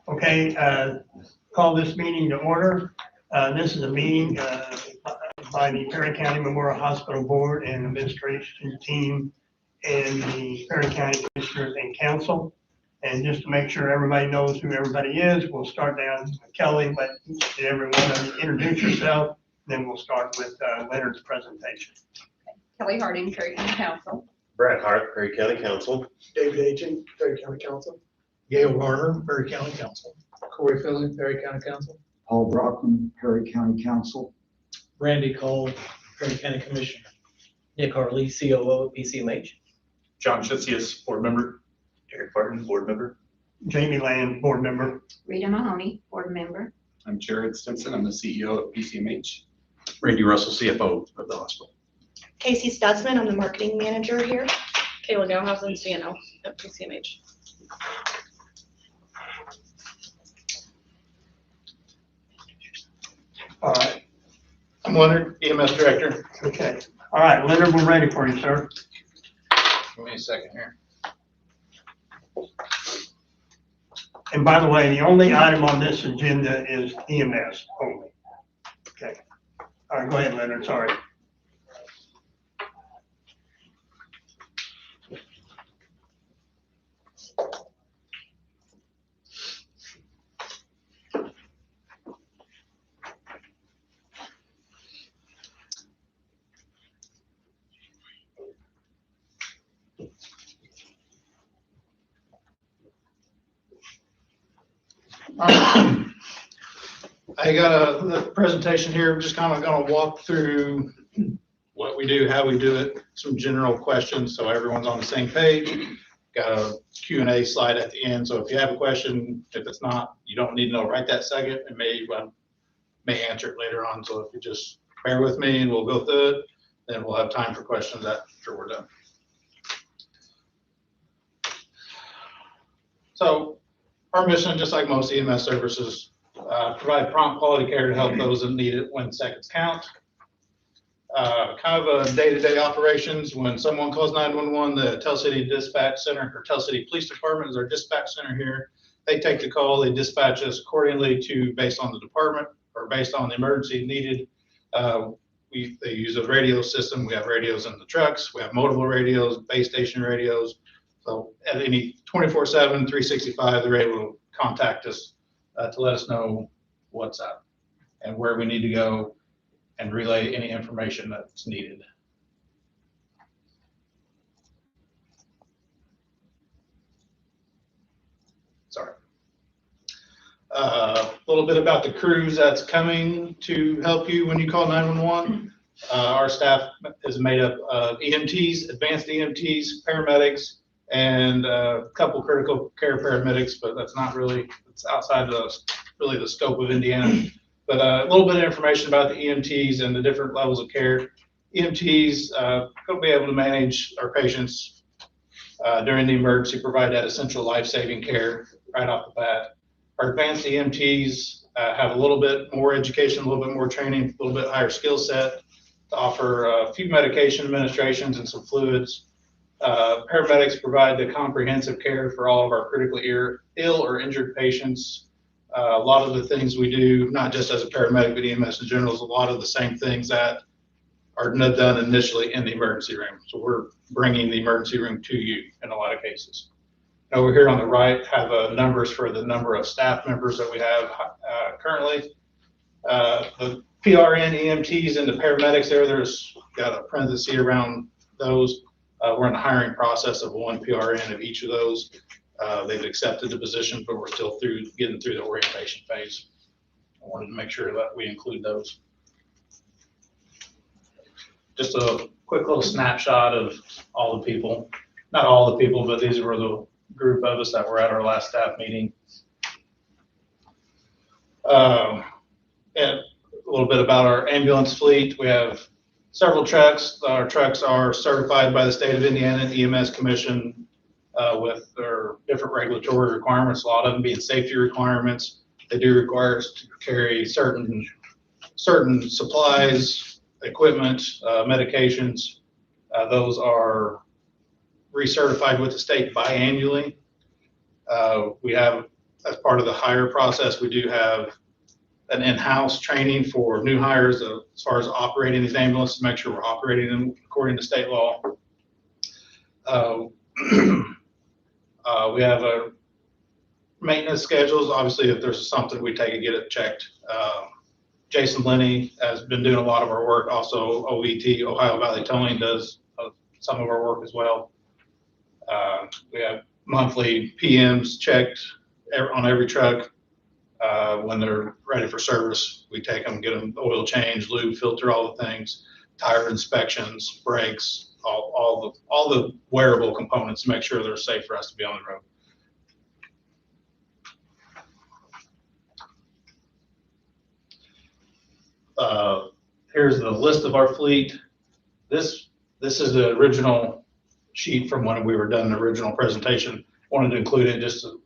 Okay, call this meeting to order. This is a meeting by the Perry County Memorial Hospital Board and Administration Team and the Perry County Commissioners and Council. And just to make sure everybody knows who everybody is, we'll start down with Kelly, let everyone introduce yourself, then we'll start with Leonard's presentation. Kelly Harding, Perry County Council. Brad Hart, Perry County Council. David Agent, Perry County Council. Gail Garner, Perry County Council. Corey Philly, Perry County Council. Paul Brockman, Perry County Council. Randy Cole, Perry County Commissioner. Nick Harley, COO, PCMH. John Schitsius, board member. Eric Barton, board member. Jamie Land, board member. Rita Mahoney, board member. I'm Jared Stinson. I'm the CEO of PCMH. Randy Russell, CFO of the hospital. Casey Stutzman, I'm the marketing manager here. Kayla Neuhausen, CNO at PCMH. All right, I'm Leonard, EMS director. okay. All right, Leonard, we're ready for you, sir. Give me a second here. And by the way, the only item on this agenda is EMS only. Okay. All right, go ahead, Leonard, sorry. I got a presentation here. I'm just kind of going to walk through what we do, how we do it, some general questions so everyone's on the same page. Got a Q&A slide at the end, so if you have a question, if it's not, you don't need to know right that second, and may answer it later on. So if you just bear with me and we'll go through it, then we'll have time for questions after we're done. So our mission, just like most EMS services, provide prompt quality care to help those that need it when seconds count. Kind of a day-to-day operations. When someone calls 911, the Tell City Dispatch Center or Tell City Police Department is our dispatch center here. They take the call, they dispatch us accordingly based on the department or based on the emergency needed. They use a radio system. We have radios in the trucks. We have multiple radios, base station radios. So at any 24/7, 365, they're able to contact us to let us know what's up and where we need to go and relay any information that's needed. Sorry. A little bit about the crews that's coming to help you when you call 911. Our staff is made up of EMTs, advanced EMTs, paramedics, and a couple critical care paramedics, but that's not really, it's outside really the scope of Indiana. But a little bit of information about the EMTs and the different levels of care. EMTs will be able to manage our patients during the emergency, provide that essential life-saving care right off the bat. Our advanced EMTs have a little bit more education, a little bit more training, a little bit higher skill set to offer a few medication administrations and some fluids. Paramedics provide the comprehensive care for all of our critically ill or injured patients. A lot of the things we do, not just as a paramedic, but EMS in general, is a lot of the same things that are done initially in the emergency room. So we're bringing the emergency room to you in a lot of cases. Over here on the right have numbers for the number of staff members that we have currently. The PRN, EMTs, and the paramedics there's got a parenthesis around those. We're in the hiring process of one PRN of each of those. They've accepted the position, but we're still getting through the orientation phase. I wanted to make sure that we include those. Just a quick little snapshot of all the people. Not all the people, but these were the group of us that were at our last staff meeting. And a little bit about our ambulance fleet. We have several trucks. Our trucks are certified by the state of Indiana and EMS Commission with their different regulatory requirements, a lot of them being safety requirements. They do require us to carry certain supplies, equipment, medications. Those are recertified with the state biannually. We have as part of the hire process, we do have an in-house training for new hires as far as operating these ambulances, make sure we're operating them according to state law. We have a maintenance schedules. Obviously, if there's something, we take and get it checked. Jason Lenny has been doing a lot of our work. Also, OVT, Ohio Valley Towing, does some of our work as well. We have monthly PMs checked on every truck. When they're ready for service, we take them, get them oil change, lube, filter, all the things, tire inspections, brakes, all the wearable components to make sure they're safe for us to be on the road. Here's the list of our fleet. This is the original sheet from when we were done the original presentation. Wanted to include it just to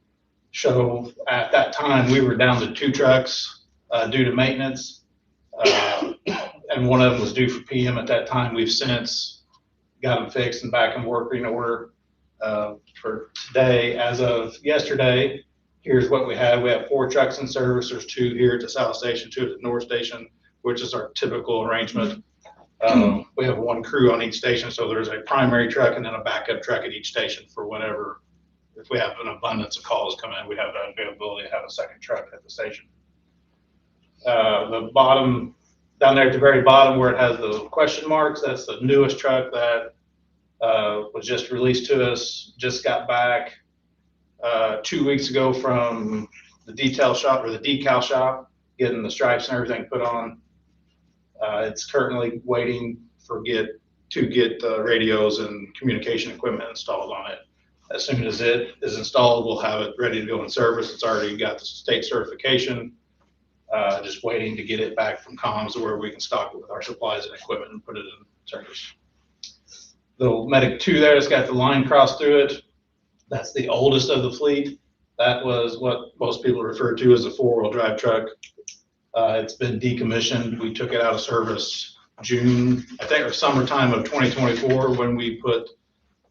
show at that time we were down to 2 trucks due to maintenance, and one of them was due for PM at that time. We've since got them fixed and back in working order for today. As of yesterday, here's what we have. We have 4 trucks in service. There's 2 here at the South Station, 2 at the North Station, which is our typical arrangement. We have 1 crew on each station, so there's a primary truck and then a backup truck at each station for whatever. If we have an abundance of calls come in, we have the availability to have a second truck at the station. The bottom, down there at the very bottom where it has the question marks, that's the newest truck that was just released to us, just got back 2 weeks ago from the detail shop or the decal shop, getting the stripes and everything put on. It's currently waiting to get radios and communication equipment installed on it. As soon as it is installed, we'll have it ready to go in service. It's already got the state certification. Just waiting to get it back from comms where we can stock it with our supplies and equipment and put it in service. The Medic 2 there, it's got the line crossed through it. That's the oldest of the fleet. That was what most people refer to as a 4-wheel drive truck. It's been decommissioned. We took it out of service June, I think, or summertime of 2024 when we put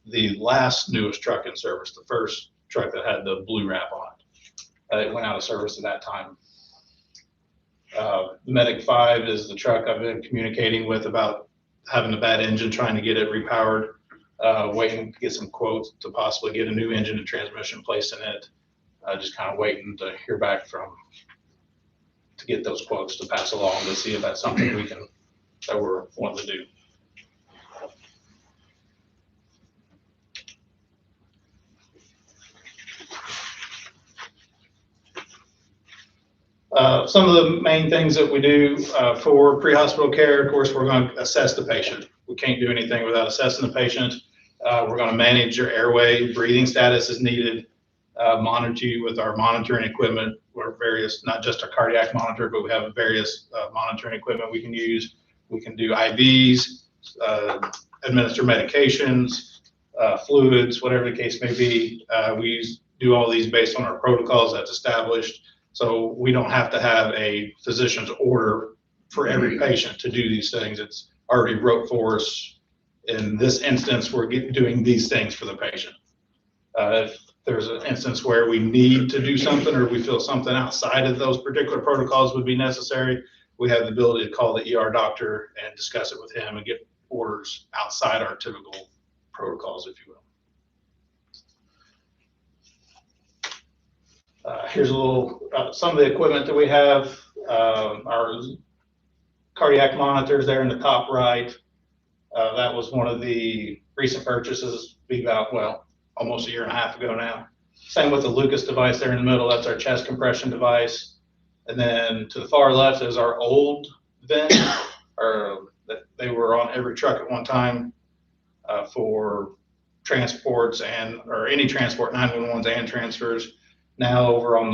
the last newest truck in service, the first truck that had the blue wrap on it. It went out of service at that time. The Medic 5 is the truck I've been communicating with about having a bad engine, trying to get it repowered, waiting to get some quotes to possibly get a new engine and transmission placed in it. Just kind of waiting to hear back to get those quotes to pass along to see if that's something that we're wanting to do. Some of the main things that we do for pre-hospital care, of course, we're going to assess the patient. We can't do anything without assessing the patient. We're going to manage your airway, breathing status is needed, monitor you with our monitoring equipment. We're various, not just our cardiac monitor, but we have various monitoring equipment we can use. We can do IVs, administer medications, fluids, whatever the case may be. We do all these based on our protocols that's established. So we don't have to have a physician's order for every patient to do these things. It's already wrote for us. In this instance, we're doing these things for the patient. If there's an instance where we need to do something or we feel something outside of those particular protocols would be necessary, we have the ability to call the ER doctor and discuss it with him and get orders outside our typical protocols, if you will. Here's a little, some of the equipment that we have. Our cardiac monitors there in the top right. That was one of the recent purchases, be about, well, almost a year and a half ago now. Same with the Lucas device there in the middle. That's our chest compression device. And then to the far left is our old vent, they were on every truck at one time for transports or any transport, 911s and transfers. Now over on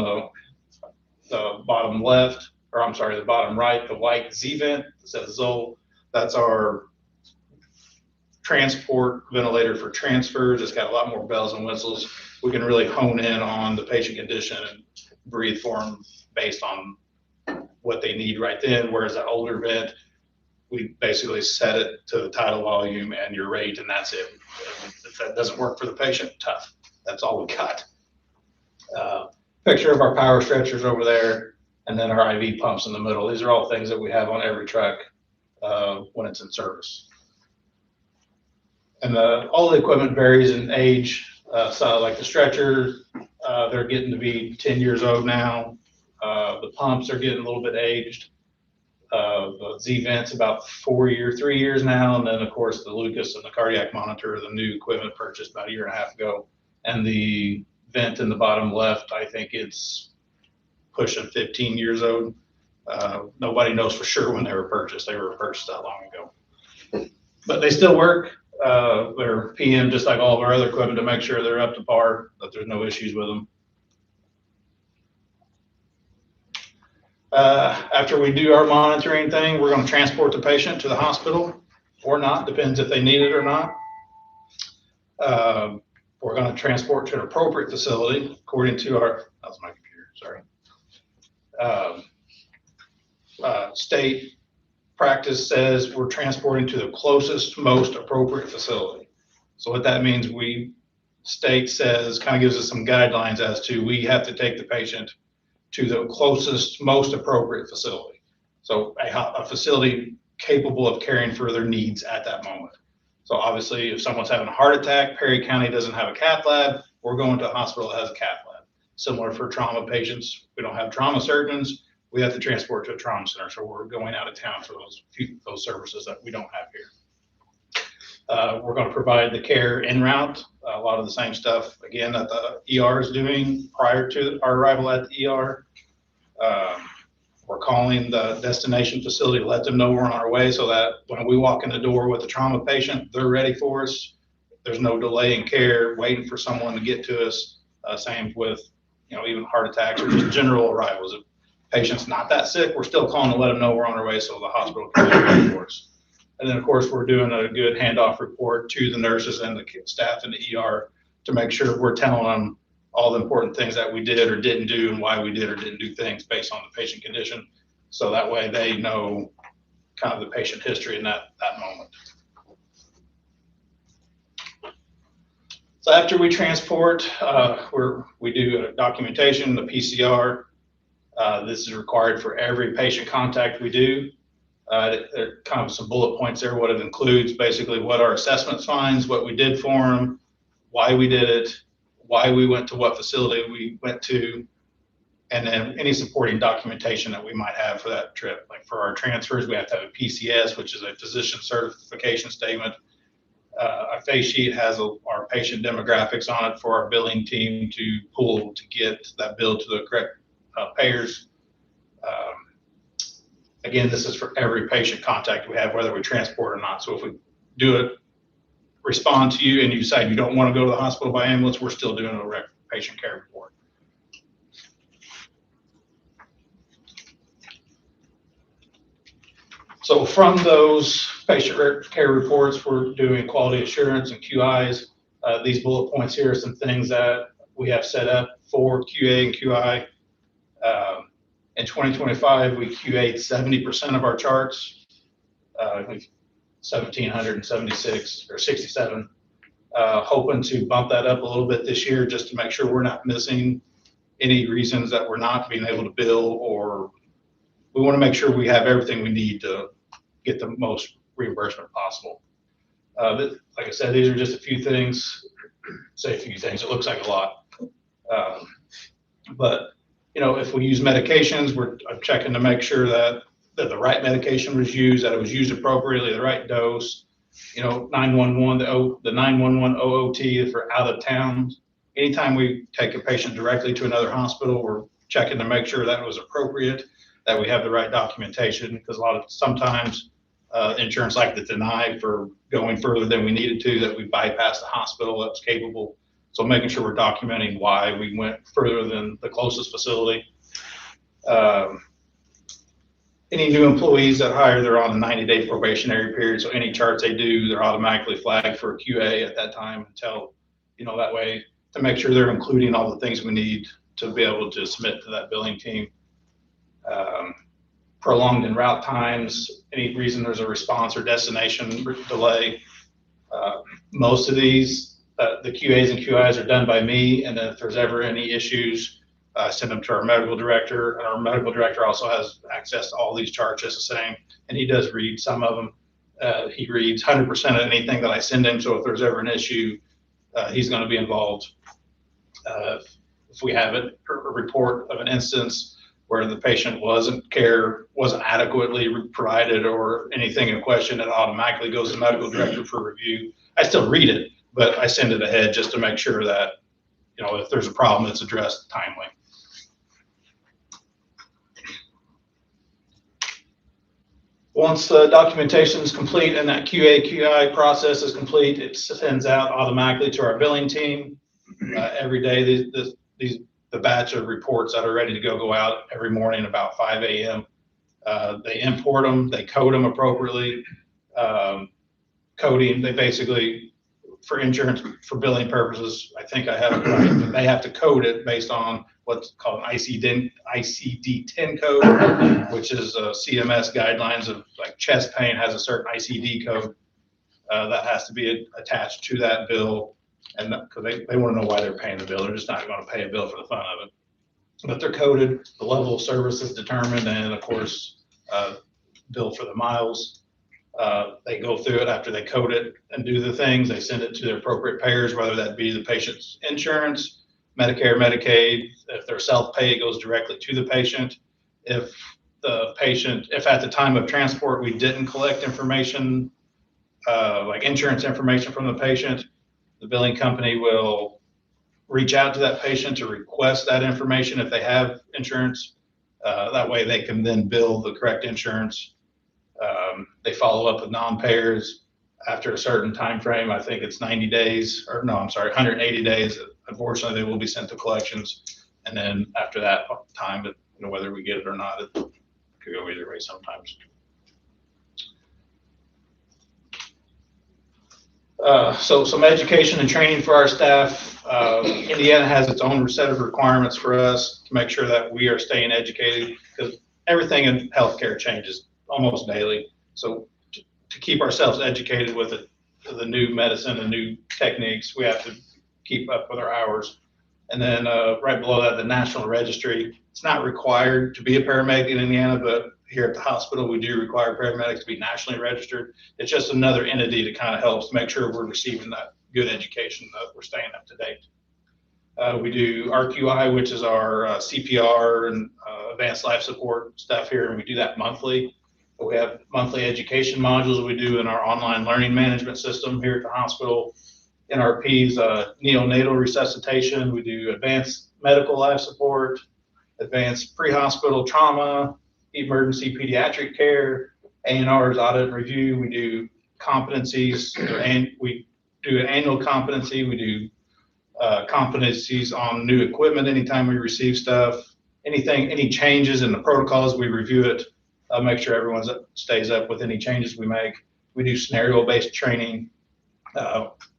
the bottom left, or I'm sorry, the bottom right, the white Z vent that says Zoll, that's our transport ventilator for transfers. It's got a lot more bells and whistles. We can really hone in on the patient condition and breathe for them based on what they need right then. Whereas that older vent, we basically set it to the tidal volume and your rate, and that's it. If that doesn't work for the patient, tough. That's all we got. picture of our power stretchers over there, and then our IV pumps in the middle. These are all things that we have on every truck when it's in service. And all the equipment varies in age. So like the stretchers, they're getting to be 10 years old now. The pumps are getting a little bit aged. The Z-Vent's about 3 years now. And then of course the Lucas and the cardiac monitor are the new equipment purchased about a year and a half ago. And the vent in the bottom left, I think it's pushing 15 years old. Nobody knows for sure when they were purchased. They were purchased that long ago. But they still work. They're PM just like all of our other equipment to make sure they're up to par, that there's no issues with them. After we do our monitoring thing, we're going to transport the patient to the hospital or not, depends if they need it or not. We're going to transport to an appropriate facility according to our, that was my computer, sorry. State practice says we're transporting to the closest, most appropriate facility. So what that means, state says, kind of gives us some guidelines as to we have to take the patient to the closest, most appropriate facility. So a facility capable of caring for their needs at that moment. So obviously, if someone's having a heart attack, Perry County doesn't have a cath lab, we're going to a hospital that has a cath lab. Similar for trauma patients, we don't have trauma surgeons, we have to transport to a trauma center. So we're going out of town for those services that we don't have here. We're going to provide the care en route, a lot of the same stuff, again, that the ER is doing prior to our arrival at the ER. We're calling the destination facility to let them know we're on our way so that when we walk in the door with a trauma patient, they're ready for us. There's no delay in care, waiting for someone to get to us. Same with, even heart attacks or just general arrivals. If patient's not that sick, we're still calling to let them know we're on our way so the hospital can be ready for us. And then of course, we're doing a good handoff report to the nurses and the staff in the ER to make sure we're telling them all the important things that we did or didn't do and why we did or didn't do things based on the patient condition. So that way they know kind of the patient history in that moment. So after we transport, we do a documentation, the PCR. This is required for every patient contact we do. There are kind of some bullet points there, what it includes, basically what our assessment finds, what we did for them, why we did it, why we went to what facility we went to, and then any supporting documentation that we might have for that trip. Like for our transfers, we have to have a PCS, which is a physician certification statement. A face sheet has our patient demographics on it for our billing team to pull to get that bill to the correct payers. Again, this is for every patient contact we have, whether we transport or not. So if we do it, respond to you and you decide you don't want to go to the hospital by ambulance, we're still doing a patient care report. So from those patient care reports, we're doing quality assurance and QIs. These bullet points here are some things that we have set up for QA and QI. In 2025, we QA'd 70% of our charts. 1,776 or 67. Hoping to bump that up a little bit this year just to make sure we're not missing any reasons that we're not being able to bill, or we want to make sure we have everything we need to get the most reimbursement possible. Like I said, these are just a few things, say a few things, it looks like a lot. But if we use medications, I'm checking to make sure that the right medication was used, that it was used appropriately, the right dose. 911, the 911 OOT for out of town. Anytime we take a patient directly to another hospital, we're checking to make sure that it was appropriate, that we have the right documentation, because sometimes insurance like to deny for going further than we needed to, that we bypassed the hospital that's capable. So making sure we're documenting why we went further than the closest facility. Any new employees that hire, they're on a 90-day probationary period. So any charts they do, they're automatically flagged for QA at that time until, that way to make sure they're including all the things we need to be able to submit to that billing team. Prolonged en route times, any reason there's a response or destination delay. Most of these, the QAs and QIs are done by me. And then if there's ever any issues, Send them to our medical director, and our medical director also has access to all these charts just the same, and he does read some of them. He reads 100% of anything that I send him, so if there's ever an issue, he's going to be involved. If we have a report of an instance where the patient wasn't adequately provided or anything in question, it automatically goes to the medical director for review. I still read it, but I send it ahead just to make sure that, if there's a problem, it's addressed timely. Once the documentation is complete and that QA/QI process is complete, it sends out automatically to our billing team. Every day, the batch of reports that are ready to go out every morning about 5 a.m. They import them, they code them appropriately. Coding, they basically, for insurance, for billing purposes, I think I have it right, but they have to code it based on what's called an ICD-10 code, which is CMS guidelines of like chest pain has a certain ICD code that has to be attached to that bill. And because they want to know why they're paying the bill. They're just not going to pay a bill for the fun of it. But they're coded, the level of service is determined, and of course, bill for the miles. They go through it after they code it and do the things. They send it to their appropriate payers, whether that be the patient's insurance, Medicare, Medicaid. If they're self-pay, it goes directly to the patient. If at the time of transport, we didn't collect information, like insurance information from the patient, the billing company will reach out to that patient to request that information if they have insurance. That way they can then bill the correct insurance. They follow up with non-payers after a certain time frame. I think it's 90 days, or no, I'm sorry, 180 days. Unfortunately, they will be sent to collections. And then after that time, whether we get it or not, it could go either way sometimes. So some education and training for our staff. Indiana has its own set of requirements for us to make sure that we are staying educated, because everything in healthcare changes almost daily. So to keep ourselves educated with the new medicine and new techniques, we have to keep up with our hours. And then right below that, the National Registry. It's not required to be a paramedic in Indiana, but here at the hospital, we do require paramedics to be nationally registered. It's just another entity that kind of helps make sure we're receiving that good education, that we're staying up to date. We do RQI, which is our CPR and advanced life support stuff here, and we do that monthly. We have monthly education modules we do in our online learning management system here at the hospital. NRP's neonatal resuscitation. We do advanced medical life support, advanced pre-hospital trauma, emergency pediatric care, A&R's audit and review. We do competencies, and we do an annual competency. We do competencies on new equipment anytime we receive stuff. Any changes in the protocols, we review it, make sure everyone stays up with any changes we make. We do scenario-based training,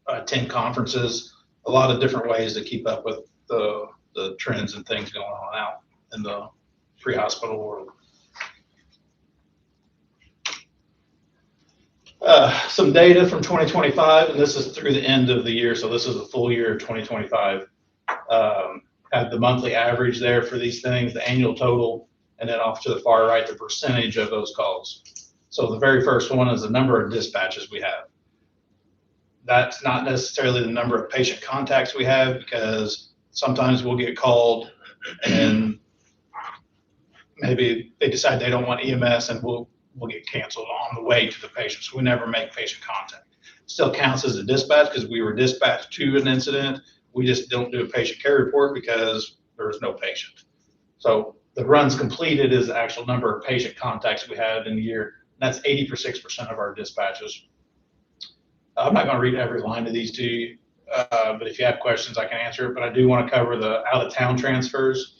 attend conferences, a lot of different ways to keep up with the trends and things going on out in the pre-hospital world. Some data from 2025, and this is through the end of the year, so this is a full year of 2025. Have the monthly average there for these things, the annual total, and then off to the far right, the percentage of those calls. So the very first one is the number of dispatches we have. That's not necessarily the number of patient contacts we have, because sometimes we'll get called and maybe they decide they don't want EMS, and we'll get canceled on the way to the patient. So we never make patient contact. Still counts as a dispatch because we were dispatched to an incident. We just don't do a patient care report because there was no patient. So the runs completed is the actual number of patient contacts we had in the year. And that's 86% of our dispatches. I'm not going to read every line of these to you, but if you have questions, I can answer it. But I do want to cover the out-of-town transfers.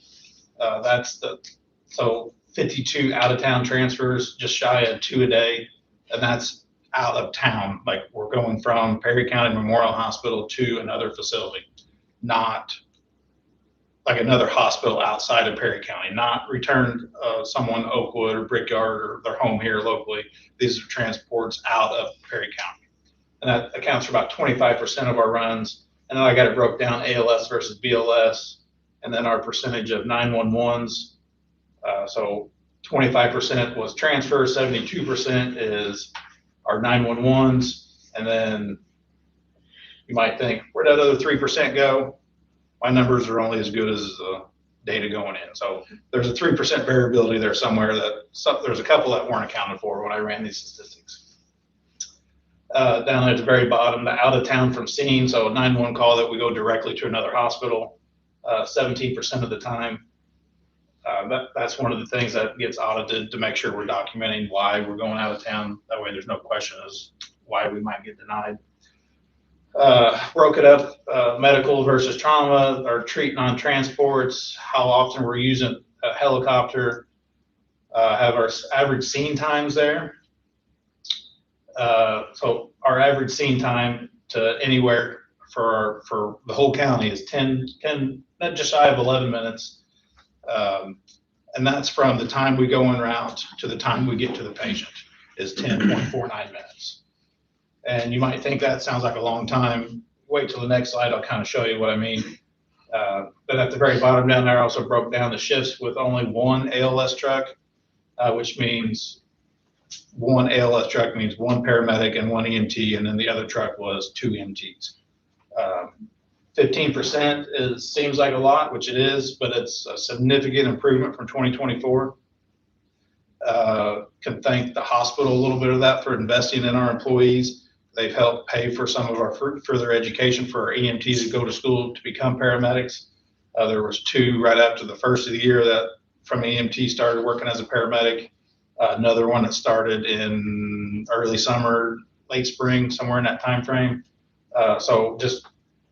So 52 out-of-town transfers, just shy of 2 a day, and that's out of town. Like we're going from Perry County Memorial Hospital to another facility, not like another hospital outside of Perry County, not returned someone to Oakwood or Brickyard or their home here locally. These are transports out of Perry County. And that accounts for about 25% of our runs. And then I got it broke down ALS versus BLS. and then our percentage of 911s. So 25% was transfer, 72% is our 911s, and then you might think, where'd that other 3% go? My numbers are only as good as the data going in. So there's a 3% variability there somewhere there's a couple that weren't accounted for when I ran these statistics. Down at the very bottom, the out of town from scene, so a 911 call that we go directly to another hospital, 17% of the time. That's one of the things that gets audited to make sure we're documenting why we're going out of town. That way there's no question as why we might get denied. Broke it up, medical versus trauma, or treat non-transports, how often we're using a helicopter, have our average scene times there. So our average scene time to anywhere for the whole county is 10, not just shy of 11 minutes. And that's from the time we go en route to the time we get to the patient is 10.49 minutes. And you might think that sounds like a long time. Wait till the next slide, I'll kind of show you what I mean. But at the very bottom down there, I also broke down the shifts with only one ALS truck, which means one ALS truck means one paramedic and one EMT, and then the other truck was 2 EMTs. 15% seems like a lot, which it is, but it's a significant improvement from 2024. Can thank the hospital a little bit of that for investing in our employees. They've helped pay for some of our further education for our EMTs to go to school to become paramedics. There was 2 right after the first of the year that from EMT started working as a paramedic. Another one that started in early summer, late spring, somewhere in that time frame. So just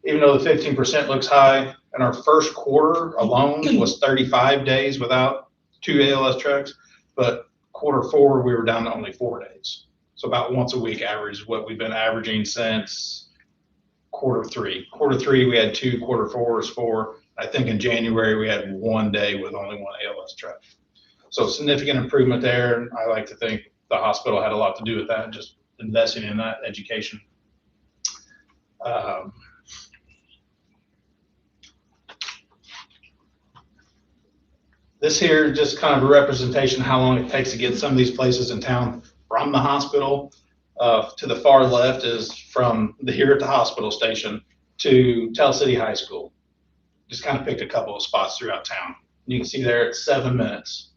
even though the 15% looks high, in our first quarter alone was 35 days without 2 ALS trucks, but Q4 we were down to only 4 days. So about once a week average is what we've been averaging since Q3. Q3 we had 2, Q4 was 4. I think in January we had 1 day with only 1 ALS truck. So significant improvement there. And I like to think the hospital had a lot to do with that, just investing in that education. This here just kind of a representation of how long it takes to get some of these places in town from the hospital. To the far left is from here at the hospital station to Tell City High School. Just kind of picked a couple of spots throughout town. You can see there it's 7 minutes.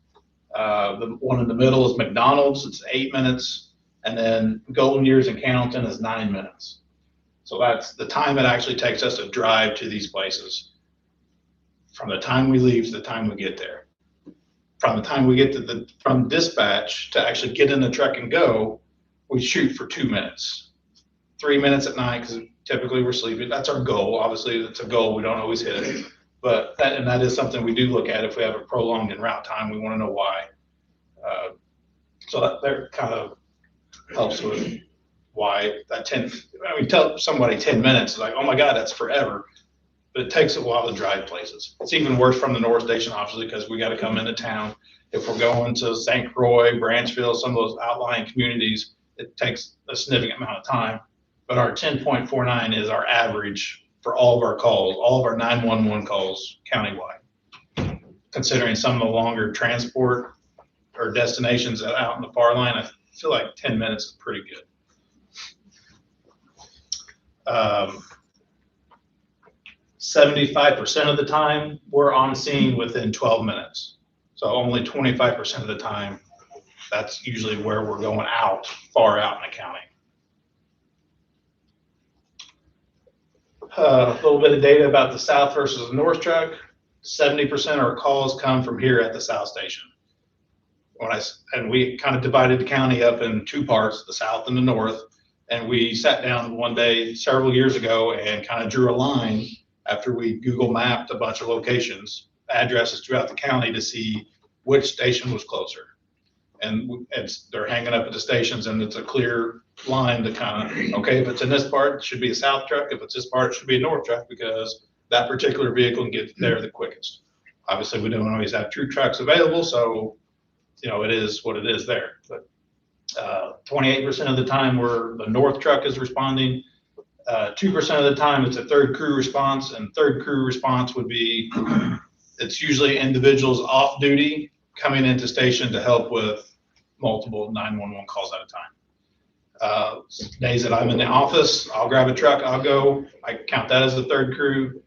The one in the middle is McDonald's, it's 8 minutes. And then Golden Years in Cannleton is 9 minutes. So that's the time it actually takes us to drive to these places. From the time we leave to the time we get there. From the time we get to from dispatch to actually get in the truck and go, we shoot for 2 minutes. 3 minutes at night, because typically we're sleeping. That's our goal. Obviously, it's a goal. We don't always hit it. But that is something we do look at. If we have a prolonged en route time, we want to know why. So that there kind of helps with why that 10, I mean, tell somebody 10 minutes, like, oh my God, that's forever. But it takes a while to drive places. It's even worse from the North Station, obviously, because we got to come into town. If we're going to St. Croix, Branchville, some of those outlying communities, it takes a significant amount of time. But our 10.49 is our average for all of our calls, all of our 911 calls countywide. Considering some of the longer transport or destinations out in the far line, I feel like 10 minutes is pretty good. 75% of the time we're on scene within 12 minutes. So only 25% of the time, that's usually where we're going out, far out in the county. A little bit of data about the south versus the north truck. 70% of our calls come from here at the south station. And we kind of divided the county up in 2 parts, the south and the north. And we sat down one day several years ago and kind of drew a line after we Google mapped a bunch of locations, addresses throughout the county to see which station was closer. And they're hanging up at the stations and it's a clear line to kind of, okay, if it's in this part, it should be a south truck. If it's this part, it should be a north truck because that particular vehicle can get there the quickest. Obviously, we don't always have 2 trucks available, so, you know, it is what it is there. But 28% of the time the north truck is responding. 2% of the time, it's a third crew response, and third crew response would be, it's usually individuals off duty coming into station to help with multiple 911 calls at a time. Days that I'm in the office, I'll grab a truck, I'll go, I count that as a third crew.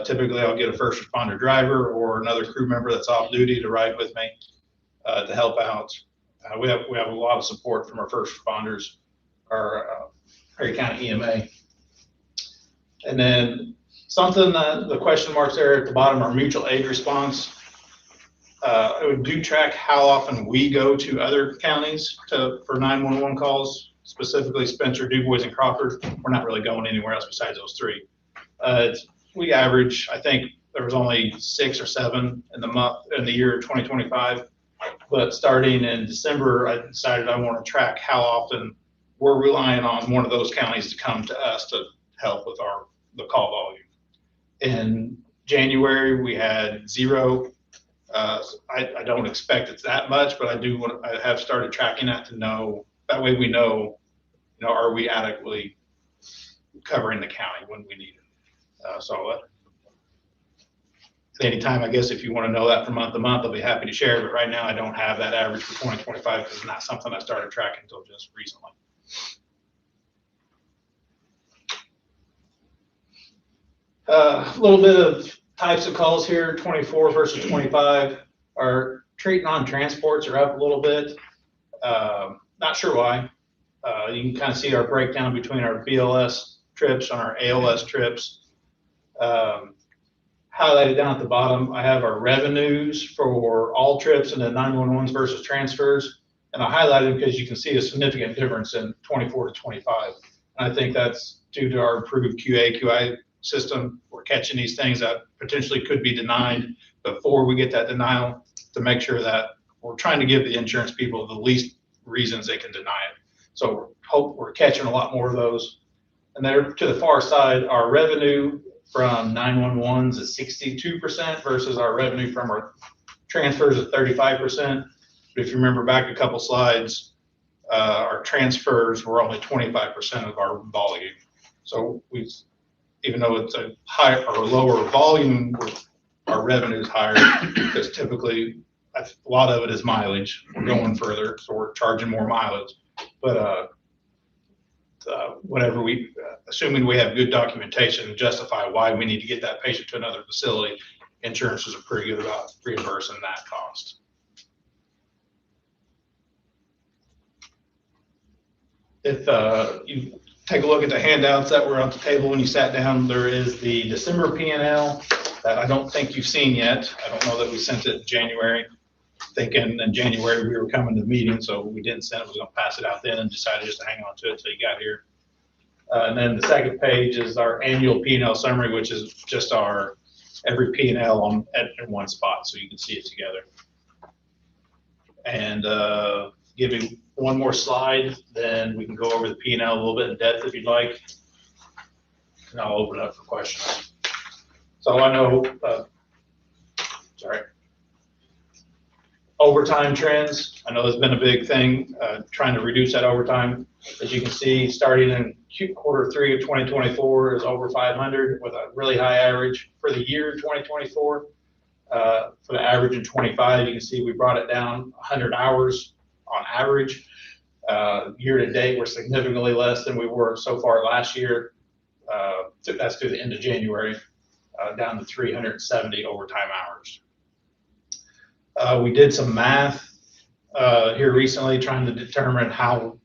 Typically, I'll get a first responder driver or another crew member that's off duty to ride with me to help out. We have a lot of support from our first responders, our Perry County EMA. And then something that the question marks there at the bottom are mutual aid response. I would do track how often we go to other counties for 911 calls, specifically Spencer, DuBois, and Crawford. We're not really going anywhere else besides those three. We average, I think there was only 6 or 7 in the year 2025. But starting in December, I decided I want to track how often we're relying on one of those counties to come to us to help with the call volume. In January, we had 0. I don't expect it's that much, but I have started tracking that to know, that way we know, are we adequately covering the county when we need it. Anytime, I guess, if you want to know that from month to month, I'll be happy to share, but right now I don't have that average for 2025 because it's not something I started tracking until just recently. A little bit of types of calls here, 24 versus 25. Our treat non-transports are up a little bit. Not sure why. You can kind of see our breakdown between our BLS trips and our ALS trips. Highlighted down at the bottom, I have our revenues for all trips and the 911s versus transfers. And I highlighted because you can see a significant difference in 24 to 25. And I think that's due to our improved QA/QI system. We're catching these things that potentially could be denied before we get that denial, to make sure that we're trying to give the insurance people the least reasons they can deny it. So we're catching a lot more of those. And there to the far side, our revenue from 911s is 62% versus our revenue from our transfers is 35%. But if you remember back a couple slides, our transfers were only 25% of our volume. So even though it's a higher or lower volume, our revenue is higher because typically a lot of it is mileage. We're going further, so we're charging more mileage. But whatever assuming we have good documentation to justify why we need to get that patient to another facility, insurances are pretty good about reimbursing that cost. If you take a look at the handouts that were on the table when you sat down, there is the December P&L that I don't think you've seen yet. I don't know that we sent it in January, thinking in January we were coming to the meeting, so we didn't send it. We was gonna pass it out then and decided just to hang on to it till you got here. And then the second page is our annual P&L summary, which is just our every P&L in one spot, so you can see it together. And give you one more slide, then we can go over the P&L a little bit in depth if you'd like. And I'll open it up for questions. So I know, overtime trends. I know there's been a big thing, trying to reduce that overtime. As you can see, starting in Q3 of 2024 is over 500 with a really high average for the year 2024. For the average in 25, you can see we brought it down 100 hours on average. Year to date, we're significantly less than we were so far last year. That's through the end of January, down to 370 overtime hours. We did some math here recently trying to determine how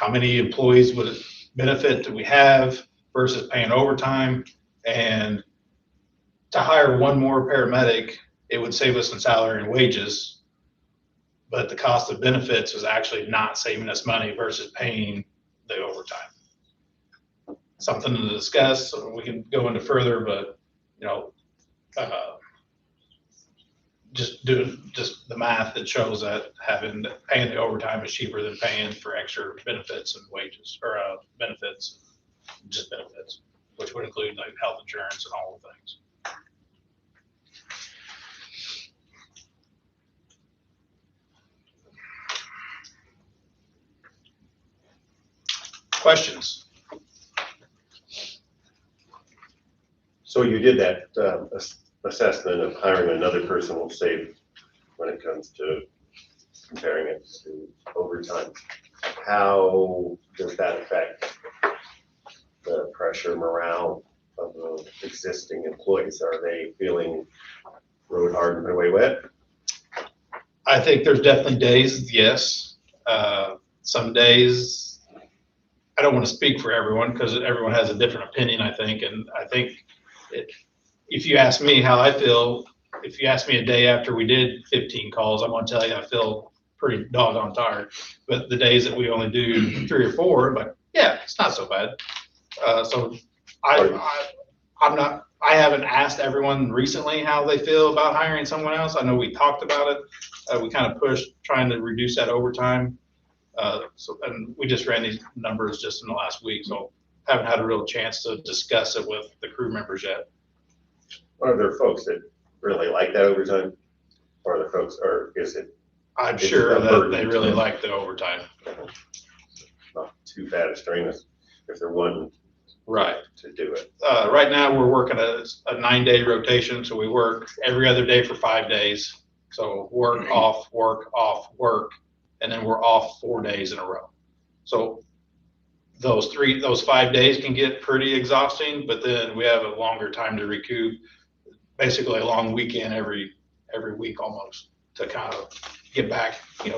many employees would benefit do we have versus paying overtime. And to hire one more paramedic, it would save us in salary and wages, but the cost of benefits was actually not saving us money versus paying the overtime. Something to discuss, we can go into further, but just the math that shows that paying the overtime is cheaper than paying for extra benefits and wages, or benefits, which would include like health insurance and all the things. Questions? So you did that assessment of hiring another person will save when it comes to comparing it to overtime. How does that affect the pressure morale of the existing employees? Are they feeling rode hard and put away wet? I think there's definitely days, yes. Some days, I don't want to speak for everyone because everyone has a different opinion, I think. And I think if you ask me how I feel, if you ask me a day after we did 15 calls, I'm going to tell you I feel pretty doggone tired. But the days that we only do 3 or 4, I'm like, yeah, it's not so bad. So I haven't asked everyone recently how they feel about hiring someone else. I know we talked about it. We kind of pushed trying to reduce that overtime. And we just ran these numbers just in the last week, so haven't had a real chance to discuss it with the crew members yet. Are there folks that really like that overtime? Or are there folks, or is it I'm It's sure a that burden they to really them. like the overtime. not too bad a strain if they're wanting Right. to do it? Right now, we're working a 9-day rotation, so we work every other day for 5 days. So work, off, work, and then we're off 4 days in a row. So those 5 days can get pretty exhausting, but then we have a longer time to recoup, basically a long weekend every week almost, to kind of get back,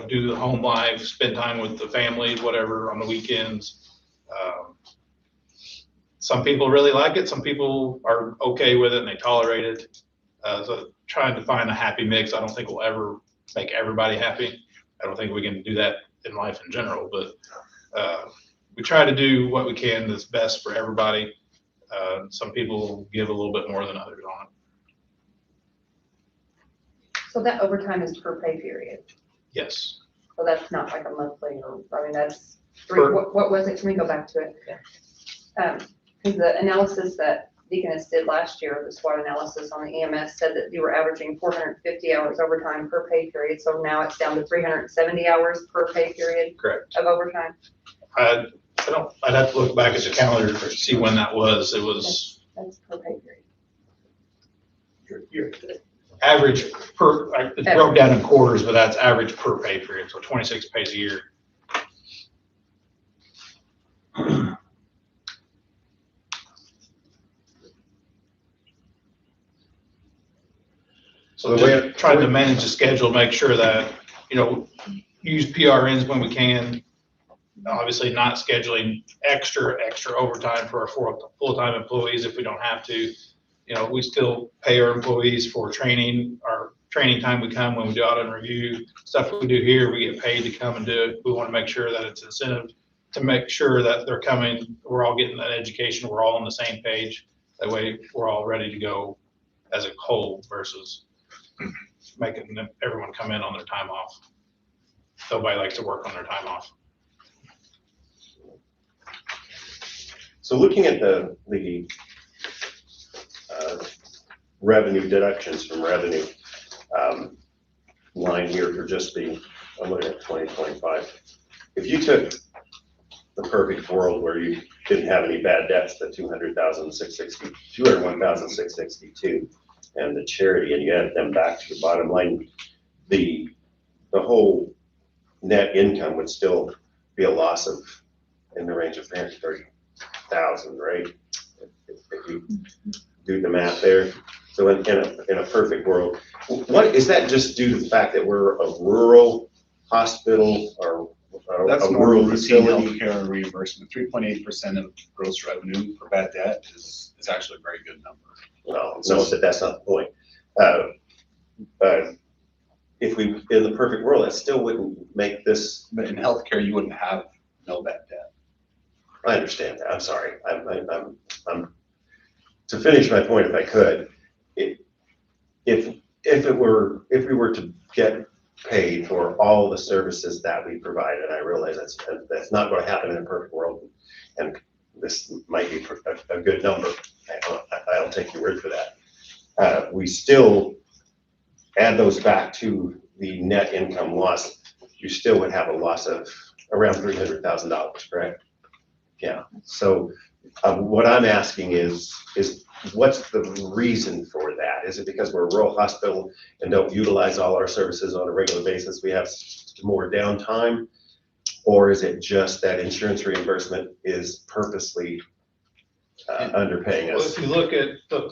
do the home life, spend time with the family, whatever, on the weekends. Some people really like it. Some people are okay with it and they tolerate it. So trying to find a happy mix. I don't think we'll ever make everybody happy. I don't think we can do that in life in general, but we try to do what we can that's best for everybody. Some people give a little bit more than others on it. So that overtime is per pay period. Yes. So that's not like a monthly that's Per- what was it? Can we go back to it? Because the analysis that Deaconess did last year, the SWOT analysis on the EMS, said that you were averaging 450 hours overtime per pay period. So now it's down to 370 hours per pay period Correct. of overtime. I'd have to look back at the calendar to see when that was. It was That's per pay period. average it's broke down in quarters, but that's average per pay period. So 26 pays a year. So The way just trying to manage the schedule, make sure that, use PRNs when we can. Obviously not scheduling extra overtime for our full-time employees if we don't have to. We still pay our employees for training. Our training time we come when we do audit and review, stuff we do here, we get paid to come and do it. We want to make sure that it's incentive to make sure that they're coming, we're all getting that education, we're all on the same page. That way we're all ready to go as a whole versus making everyone come in on their time off. Nobody likes to work on their time off. So looking at the revenue deductions from revenue line here for just I'm looking at 2025. If you took the perfect world where you didn't have any bad debts, the 201,662, and the charity, and you added them back to the bottom line, the whole net income would still be a loss of in the range of 330,000, right? If you do the math there. So in a perfect world, what is that just due to the fact that we're a rural hospital or That's a normal rural routine facility? healthcare reimbursement. 3.8% of gross revenue for bad debt is actually a very good number. No, that's not the point. If we, in the perfect world, that still wouldn't make this. But in healthcare, you wouldn't have no bad debt. I understand that. I'm sorry. I'm to finish my point, if I could, if we were to get paid for all the services that we provide, and I realize that's not going to happen in a perfect world, and this might be a good number. I'll take your word for that. We still add those back to the net income loss. You still would have a loss of around $300,000, correct? Yeah. So what I'm asking is what's the reason for that? Is it because we're a rural hospital and don't utilize all our services on a regular basis? We have more downtime? Or is it just that insurance reimbursement is purposely underpaying Well, us? if you look at the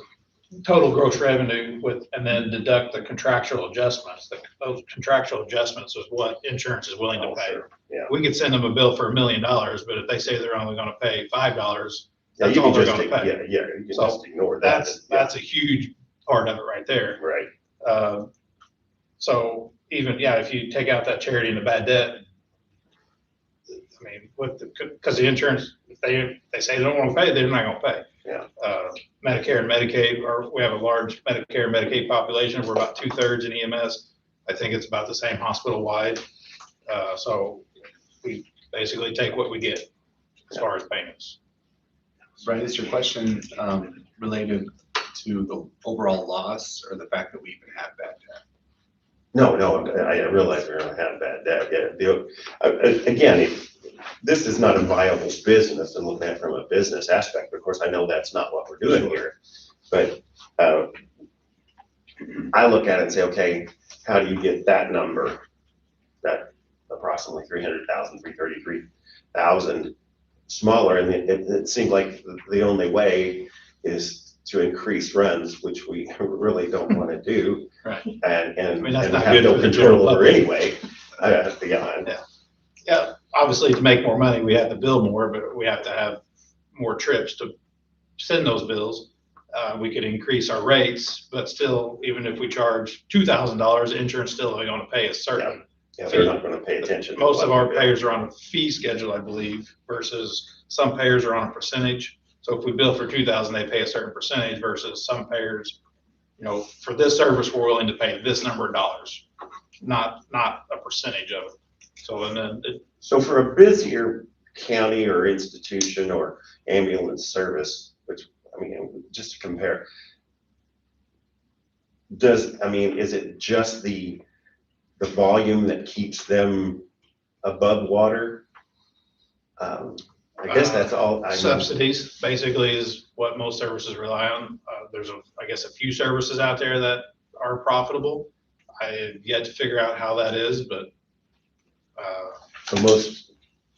total gross revenue with, and then deduct the contractual adjustments, those contractual adjustments is what insurance is willing to Oh, pay. sure. Yeah. We could send them a bill for $1 million, but if they say they're only gonna pay $5, Yeah, that's you all can they're just, gonna pay. yeah, you can So just ignore that. That's a huge part of it right there. Right. So even, yeah, if you take out that charity and the bad debt, I mean, because the insurance, if they say they don't want to pay, they're not gonna pay. Yeah. Medicare and Medicaid, we have a large Medicare and Medicaid population. We're about 2/3 in EMS. I think it's about the same hospital-wide. So we basically take what we get as far as payments. Brian, is your question related to the overall loss or the fact that we even have bad debt? No, I realize we're gonna have bad debt. Yeah, again, this is not a viable business and looking at it from a business aspect. Of course, I know that's not what we're doing here. But I look at it and say, okay, how do you get that number, that approximately 300,000, 333,000 smaller? And it seemed like the only way is to increase runs, which we really don't want to do. Right. And I mean, that's not have good no for the general control over public. anyway. Yeah, obviously to make more money, we have to bill more, but we have to have more trips to send those bills. We could increase our rates, but still, even if we charge $2,000, insurance still only gonna pay a certain. Yeah, they're not gonna pay attention. to Most what of our we do. payers are on a fee schedule, I believe, versus some payers are on a percentage. So if we bill for 2,000, they pay a certain percentage versus some payers, for this service, we're willing to pay this number of dollars, not a percentage of it. So, and then So for a busier county or institution or ambulance service, which, I mean, just to compare, is it just the volume that keeps them above water? I guess that's all I know. subsidies basically is what most services rely on. There's I guess a few services out there that are profitable. I have yet to figure out how that is, but So most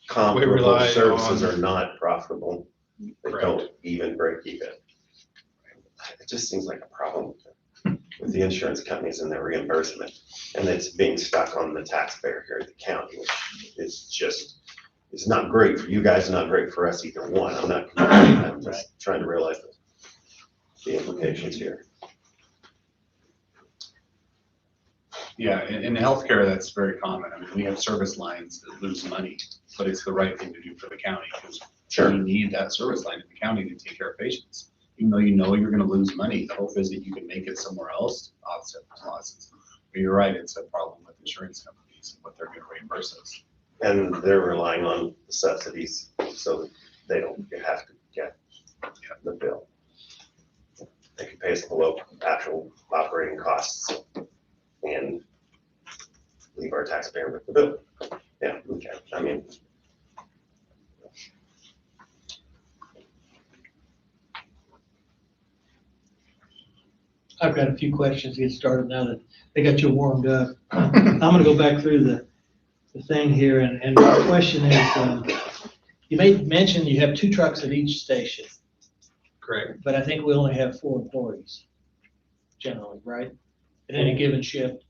comparable rely services on- are not profitable. They Correct. don't even break even. It just seems like a problem with the insurance companies and their reimbursement. And it's being stuck on the taxpayer here at the county, which is just, it's not great for you guys, not great for us either one. I'm not complaining, I'm just trying to realize the implications here. Yeah, in healthcare, that's very common. I mean, we have service lines that lose money, but it's the right thing to do for the county because we need that service line in the county to take care of patients. Even though you're gonna lose money, the hope is that you can make it somewhere else to offset those losses. But you're right, it's a problem with insurance companies and what they're gonna reimburse us. And they're relying on the subsidies so that they don't have to get the bill. They can pay us below actual operating costs and leave our taxpayer with the bill. Yeah, okay, I mean. I've got a few questions to get started now that they got you warmed up. I'm gonna go back through the thing here, and my question is, you made mention you have 2 trucks at each station, correct. but I think we only have 4 employees generally, right? At any given shift,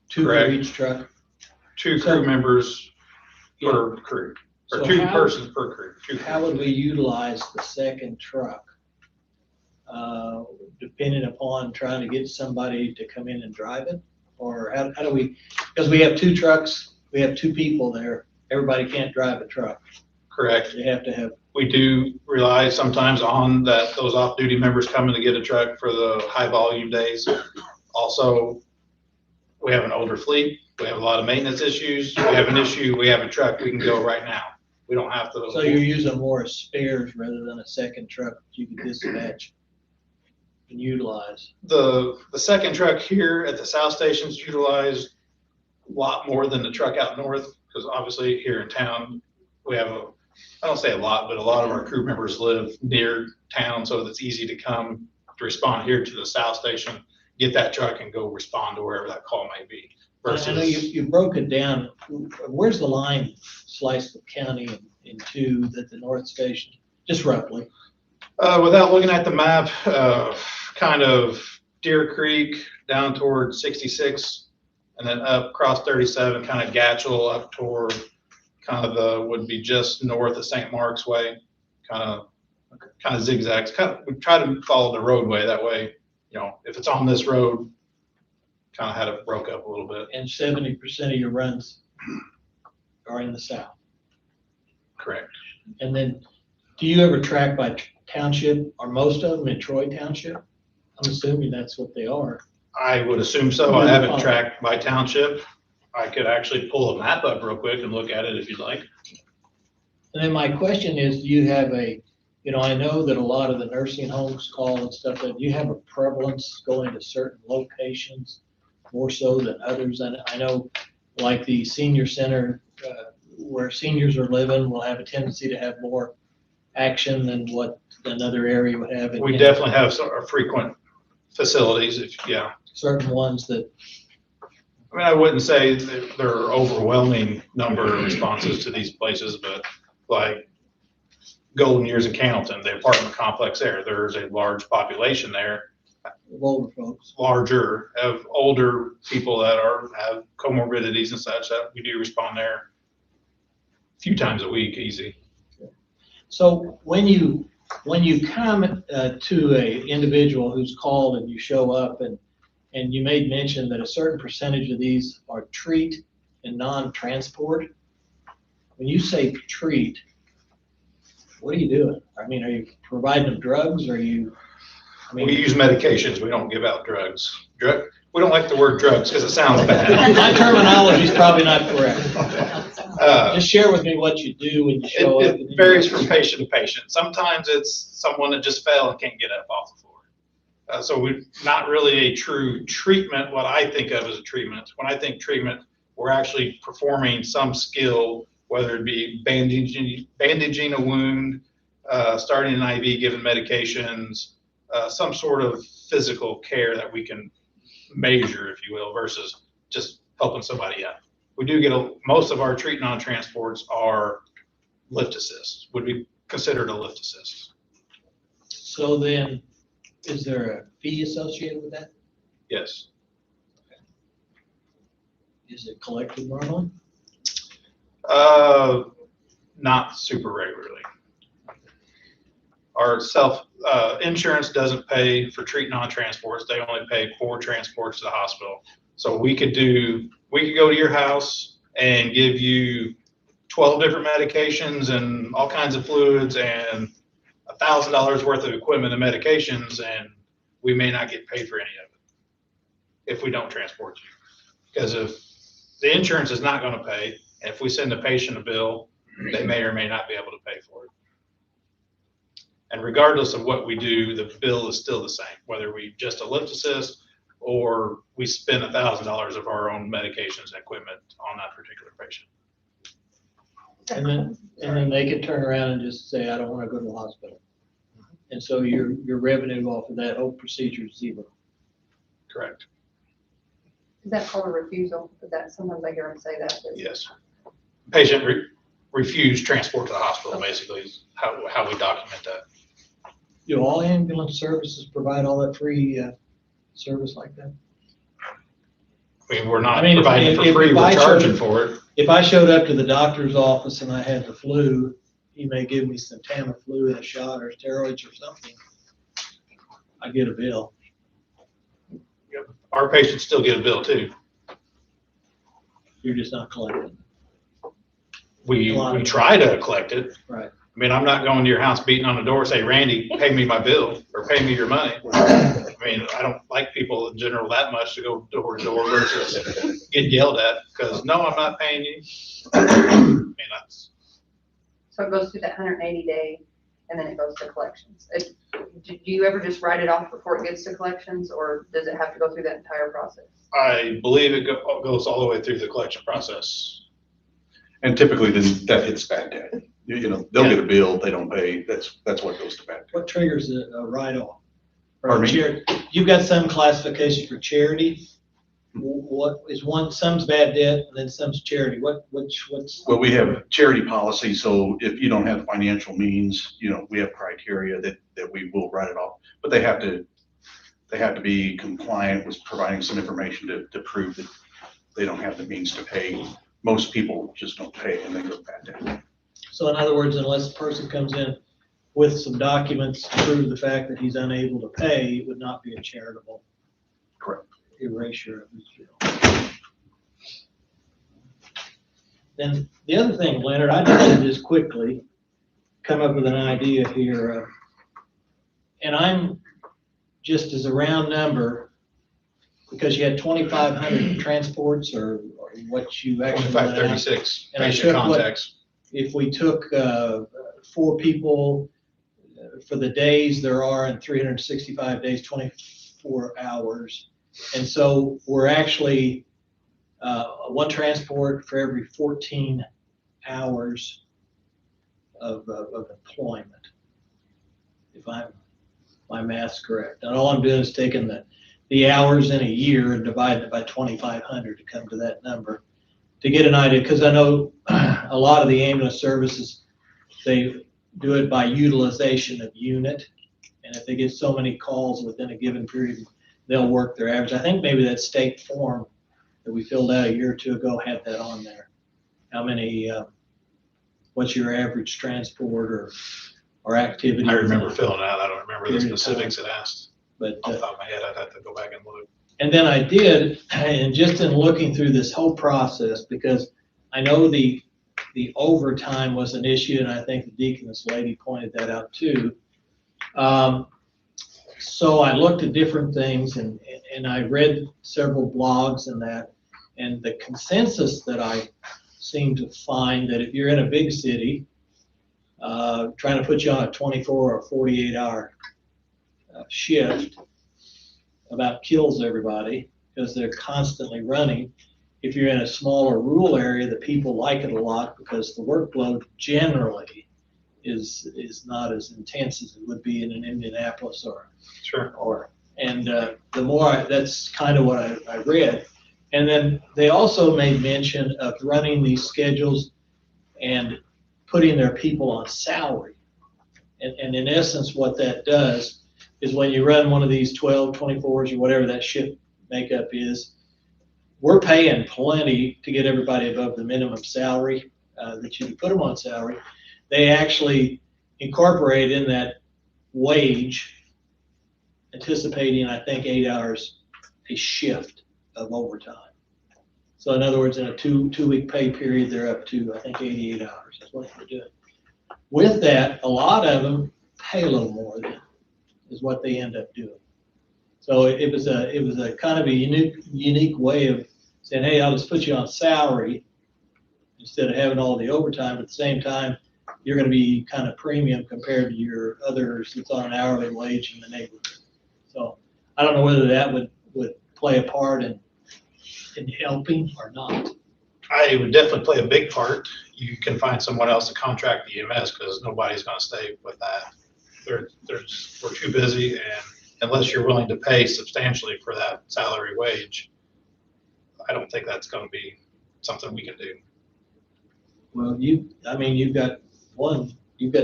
2 for Correct. each truck. 2 crew members per crew, or So 2 how- persons per crew. 2 How would we utilize the second truck? Depending upon trying to get somebody to come in and drive it? Or how do we, because we have 2 trucks, we have 2 people there, everybody can't drive a truck. Correct. They have to have, We do rely sometimes on those off-duty members coming to get a truck for the high volume days. Also, we have an older fleet. We have a lot of maintenance issues. We have an issue, we have a truck, we can go right now. We don't have to. so you're using more as spares rather than a second truck that you can dispatch and utilize. The second truck here at the south station's utilized a lot more than the truck out north, because obviously here in town, we have I don't say a lot, but a lot of our crew members live near town, so it's easy to come to respond here to the south station, get that truck and go respond to wherever that call may be. I know Versus, you broke it down. Where's the line sliced the county in two that the north station, just roughly? without looking at the map, kind of Deer Creek down toward 66 and then up across 37, kind of Gatchel up toward kind of would be just north of St. Mark's Way, kind of zigzags. We try to follow the roadway that way. If it's on this road, kind of had it broke up a little bit. And 70% of your runs are in the south. Correct. And then, do you ever track by township? Are most of them in Troy Township? I'm assuming that's what they are. I would assume so. I haven't tracked by township. I could actually pull a map up real quick and look at it if you'd like. And then my question is, do you have I know that a lot of the nursing homes call and stuff, do you have a prevalence going to certain locations more so than others? And I know like the senior center, where seniors are living will have a tendency to have more action than what another area would have. We definitely have some frequent facilities, certain ones that, I mean, I wouldn't say that there are overwhelming number of responses to these places, but like Golden Years in Cannleton, the apartment complex there's a large population there, older folks. larger, of older people that have comorbidities and such, that we do respond there a few times a week, easy. So when you come to a individual who's called and you show up and you made mention that a certain percentage of these are treat and non-transport. When you say treat, what are you doing? I mean, are you providing them drugs? Or We use medications. We don't give out drugs. We don't like the word drugs because it sounds bad. My terminology is probably not correct. Just share with me what you do when you show up. It varies from patient to patient. Sometimes it's someone that just fell and can't get up off the floor. So we're not really a true treatment, what I think of as a treatment. When I think treatment, we're actually performing some skill, whether it be bandaging a wound, starting an IV, giving medications, some sort of physical care that we can measure, if you will, versus just helping somebody up. We do get most of our treat non-transports are lift assist, would be considered a lift assist. So then, is there a fee associated with that? Yes. Is it collected normally? Not super regularly. Our insurance doesn't pay for treat non-transports. They only pay for transports to the hospital. So we could go to your house and give you 12 different medications and all kinds of fluids and $1,000 worth of equipment and medications, and we may not get paid for any of it if we don't transport you. Because if the insurance is not going to pay, and if we send the patient a bill, they may or may not be able to pay for it. And regardless of what we do, the bill is still the same, whether we just a lift assist or we spend $1,000 of our own medications and equipment on that particular patient. And then they can turn around and just say, I don't want to go to the hospital. And so your revenue off of that whole procedure is zero. Correct. Is that called a refusal? Is that, sometimes I hear them say that. Yes. Patient refused transport to the hospital, basically, is how we document that. Do all ambulance services provide all that free service like that? I mean, we're not I mean, providing it for free, we're charging for it. If I showed up to the doctor's office and I had the flu, he may give me some Tamiflu and a shot or steroids or something. I get a bill. Our patients still get a bill too. You're just not collecting. We try to collect it. Right. I mean, I'm not going to your house beating on the door, say, Randy, pay me my bill or pay me your money. I mean, I don't like people in general that much to go door to door versus get yelled at because no, I'm not paying you. I mean, that's. So it goes through that 180 day and then it goes to collections. Do you ever just write it off before it gets to collections, or does it have to go through that entire process? I believe it goes all the way through the collection process. And typically then that hits bad debt. They'll get a bill, they don't pay, that's what goes to bad debt. What triggers a write-off? Pardon me? Charity. You've got some classification for charity. What is one, some's bad debt and then some's charity. What's? Well, we have charity policy, so if you don't have the financial means, we have criteria that we will write it off. But they have to be compliant with providing some information to prove that they don't have the means to pay. Most people just don't pay and they go bad debt. So in other words, unless a person comes in with some documents to prove the fact that he's unable to pay, it would not be a charitable. Correct. Erasure of his bill. Then the other thing, Leonard, I did this quickly, come up with an idea here, and I'm just as a round number, because you had 2,500 transports or what you actually. 2536 And I patient took what- contacts. If we took 4 people for the days there are in 365 days, 24 hours. And so we're actually one transport for every 14 hours of employment, if my math's correct. And all I'm doing is taking the hours in a year and dividing it by 2,500 to come to that number, to get an idea, because I know a lot of the ambulance services, they do it by utilization of unit. And if they get so many calls within a given period, they'll work their average. I think maybe that state form that we filled out a year or two ago had that on there. How many, what's your average transport or activity? I remember filling it out. I don't remember the Period of specifics it asked. But, Off the top of my head, I'd have to go back and look. and then I did, and just in looking through this whole process, because I know the overtime was an issue, and I think the deaconess lady pointed that out too. So I looked at different things and I read several blogs and that, and the consensus that I seem to find that if you're in a big city, trying to put you on a 24 or 48 hour shift about kills everybody, because they're constantly running. If you're in a smaller rural area, the people like it a lot because the workload generally is not as intense as it would be in an Indianapolis and the more that's kind of what I read. And then they also made mention of running these schedules and putting their people on salary. And in essence, what that does is when you run one of these 12, 24s or whatever that shift makeup is, we're paying plenty to get everybody above the minimum salary that you put them on salary. They actually incorporate in that wage, anticipating, I think, 8 hours a shift of overtime. So in other words, in a two-week pay period, they're up to, I think, 88 hours. That's what they're doing. With that, a lot of them pay a little more than is what they end up doing. So it was a kind of a unique way of saying, hey, I'll just put you on salary instead of having all the overtime. At the same time, you're going to be kind of premium compared to your others that's on an hourly wage in the neighborhood. So I don't know whether that would play a part in helping or not. I would definitely play a big part. You can find someone else to contract the EMS because nobody's going to stay with that. We're too busy, and unless you're willing to pay substantially for that salary wage, I don't think that's going to be something we can do. Well, you've got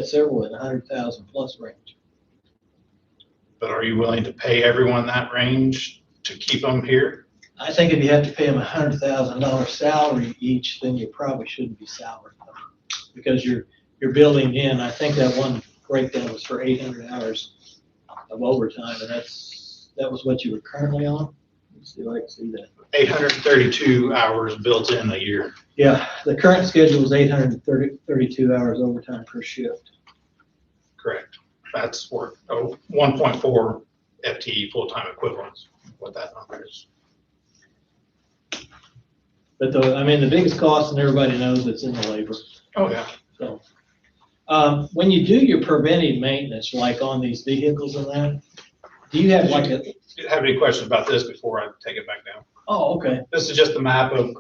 several in 100,000 plus range. But are you willing to pay everyone that range to keep them here? I think if you have to pay them $100,000 salary each, then you probably shouldn't be salaried, because you're building in. I think that one breakdown was for 800 hours of overtime, and that was what you were currently on. Let's see if I can see that. 832 hours built in a year. Yeah, the current schedule is 832 hours overtime per shift. Correct. That's worth 1.4 FTE full-time equivalents, what that number is. But the biggest cost, and everybody knows, it's in the labor. Oh, yeah. So, when you do your preventive maintenance, like on these vehicles and that, do you have like a? Do you have any questions about this before I take it back down? Oh, okay. This is just a map of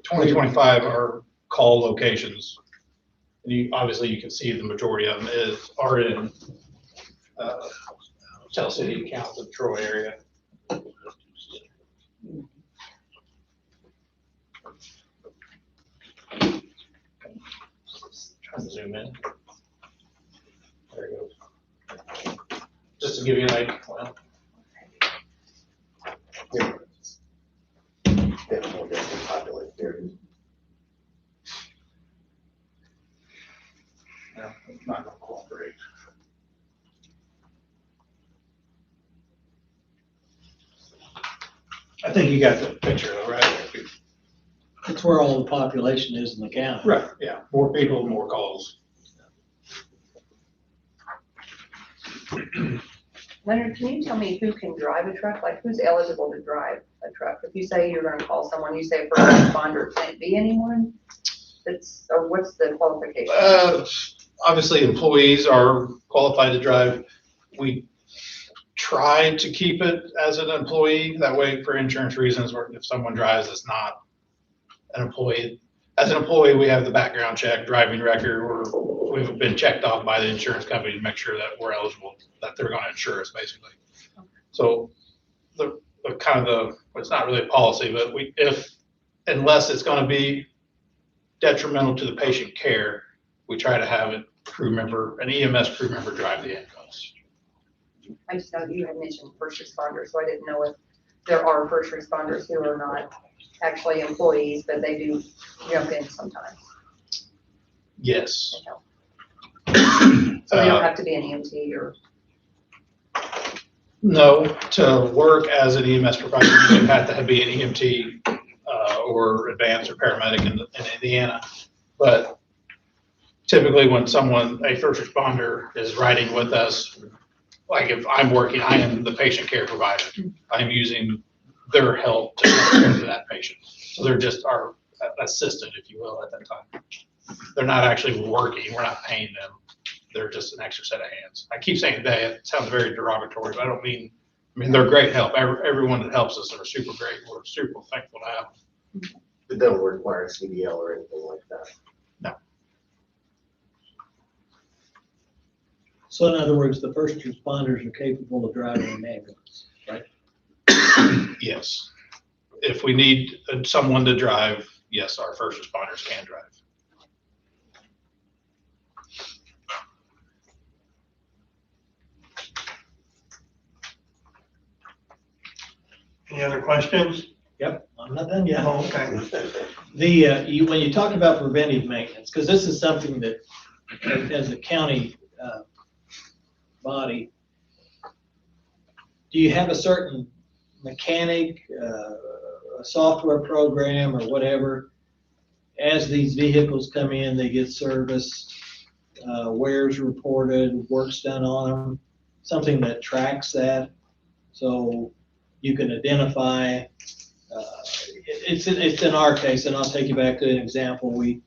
2025 our call locations. And obviously you can see the majority of them are in Tell City Council, Troy area. Trying to zoom in. There it goes. Just to give you an idea, well, More densely populated areas. no, it's not gonna cooperate. I think you got the picture though, right? That's where all the population is in the county. Right, yeah, more people, more calls. Leonard, can you tell me who can drive a truck? Like, who's eligible to drive a truck? If you say you're gonna call someone, you say first responder, can it be anyone? That's, or what's the qualification? Obviously, employees are qualified to drive. We try to keep it as an employee, that way for insurance reasons, or if someone drives that's not an employee. As an employee, we have the background check, driving record, or we've been checked off by the insurance company to make sure that we're eligible, that they're gonna insure us, basically. So the kind of the, it's not really a policy, but unless it's gonna be detrimental to the patient care, we try to have a crew member, an EMS crew member drive the ambulance. I just know you had mentioned first responders, so I didn't know if there are first responders who are not actually employees, but they do jump in sometimes. Yes. So they don't have to be an EMT or, No, to work as an EMS provider, you have to be an EMT or advanced or paramedic in Indiana. But typically when a first responder is riding with us, like if I'm working, I am the patient care provider. I'm using their help to care for that patient. So they're just our assistant, if you will, at that time. They're not actually working. We're not paying them. They're just an extra set of hands. I keep saying they, it sounds very derogatory, but I don't mean, they're great help. Everyone that helps us are super great. We're super thankful to have them. It doesn't require CDL or anything like that. So in other words, the first responders are capable of driving an ambulance, right? Yes. If we need someone to drive, yes, our first responders can drive. Any other questions? Yep, I'm not done yet. Oh, okay. When you talk about preventive maintenance, because this is something that, as a county body, do you have a certain mechanic, a software program or whatever, as these vehicles come in, they get serviced, wears reported, work's done on them, something that tracks that, so you can identify, it's in our case, and I'll take you back to an example. We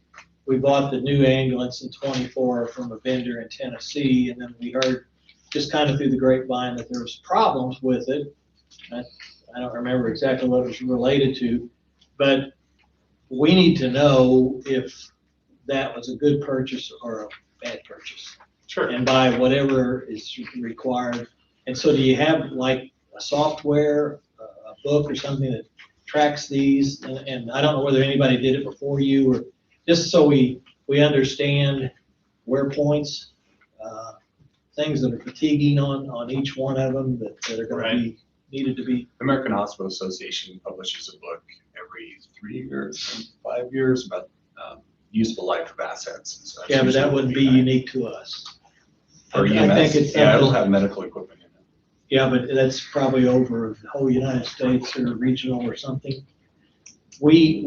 bought the new ambulance in '24 from a vendor in Tennessee, and then we heard just kind of through the grapevine that there was problems with it. I don't remember exactly what it was related to, but we need to know if that was a good purchase or a bad purchase. Sure. And by whatever is required. And so do you have like a software, a book or something that tracks these? And I don't know whether anybody did it before you, or just so we understand wear points, things that are fatiguing on each one of them that are going to be needed to be. American Hospital Association publishes a book every 3 years, 5 years about useful life of assets. So that's Yeah, but that usually wouldn't be what we unique to us. Or I EMS, think it's yeah, it'll something- have medical equipment in it. Yeah, but that's probably over the whole United States or regional or something. We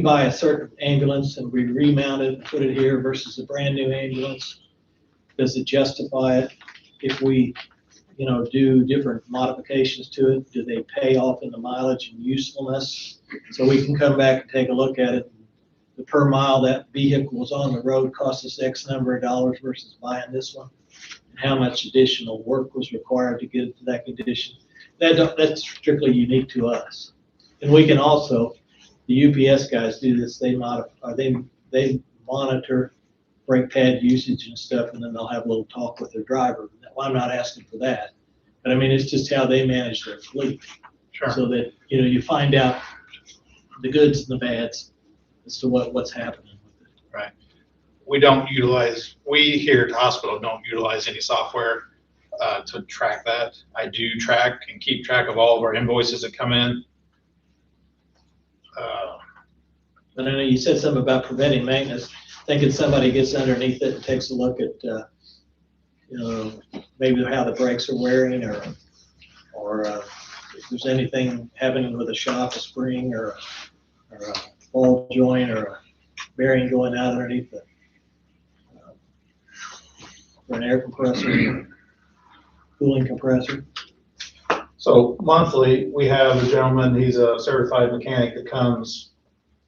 buy a certain ambulance and we remount it and put it here versus a brand new ambulance. Does it justify it? If we, do different modifications to it, do they pay off in the mileage and usefulness? So we can come back and take a look at it. The per mile that vehicle was on the road cost us X number of dollars versus buying this one. How much additional work was required to get it to that condition. That's strictly unique to us. And we can also, the UPS guys do this, they monitor brake pad usage and stuff, and then they'll have a little talk with their driver. Well, I'm not asking for that, But I mean, it's just how they manage their fleet. Sure. So that, you know, you find out the goods and the bads as to what's happening with it. Right. We here at the hospital don't utilize any software to track that. I do track and keep track of all of our invoices that come in. But I know you said something about preventing maintenance, thinking somebody gets underneath it and takes a look at, you know, maybe how the brakes are wearing or if there's anything happening with a shock, a spring or a ball joint or a bearing going out underneath the, for an air compressor, or cooling compressor. So monthly, we have a gentleman, he's a certified mechanic that comes,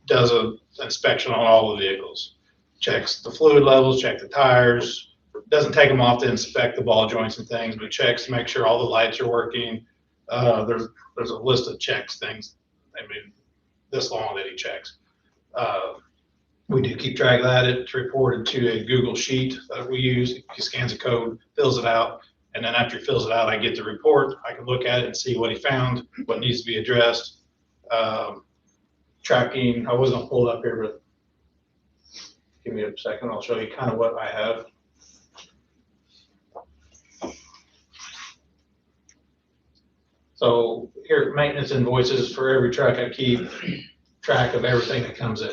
does an inspection on all the vehicles, checks the fluid levels, check the tires, doesn't take them off to inspect the ball joints and things, but checks to make sure all the lights are working. There's a list of checks, things, I mean, this long that he checks. We do keep track of that. It's reported to a Google sheet that we use. He scans a code, fills it out, and then after he fills it out, I get the report. I can look at it and see what he found, what needs to be addressed. Tracking, I wasn't pulled up here, but give me a second. I'll show you kind of what I have. So here, maintenance invoices for every truck. I keep track of everything that comes in.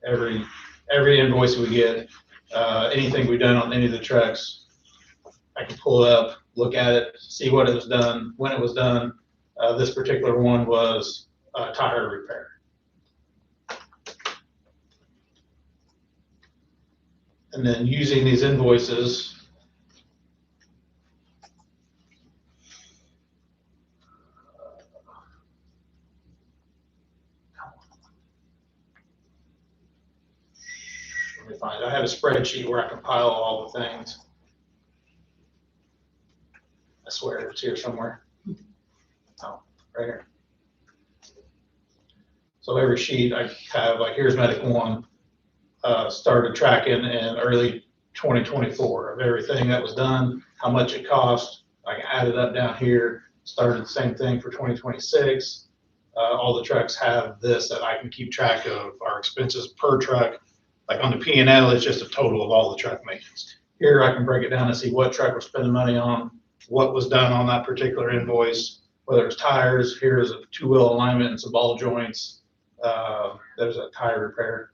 Every invoice we get, anything we've done on any of the trucks, I can pull it up, look at it, see what it was done, when it was done. This particular one was a tire repair. And then using these invoices, let me find it. I have a spreadsheet where I compile all the things. I swear it's here somewhere. Oh, right here. So every sheet I have, like here's Medic 1, started tracking in early 2024 of everything that was done, how much it cost. I added up down here, started the same thing for 2026. All the trucks have this that I can keep track of our expenses per truck. Like on the P&L, it's just a total of all the truck maintenance. Here I can break it down and see what truck we're spending money on, what was done on that particular invoice, whether it's tires, here's a 2-wheel alignment and some ball joints. There's a tire repair.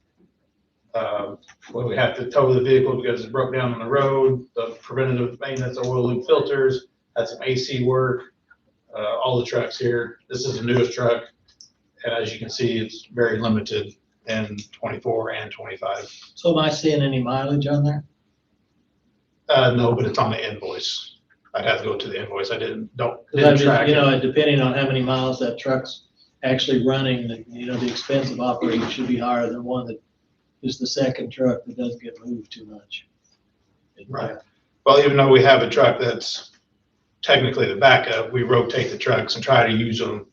When we have to tow the vehicle because it's broke down on the road, the preventative maintenance, oil loop filters, had some AC work, all the trucks here. This is the newest truck. And as you can see, it's very limited in 24 and 25. So am I seeing any mileage on there? No, but it's on the invoice. I'd have to go to the invoice. I didn't Because track you it. know, depending on how many miles that truck's actually running, the expense of operating should be higher than one that is the second truck that doesn't get moved too much. Right. Well, even though we have a truck that's technically the backup, we rotate the trucks and try to use them.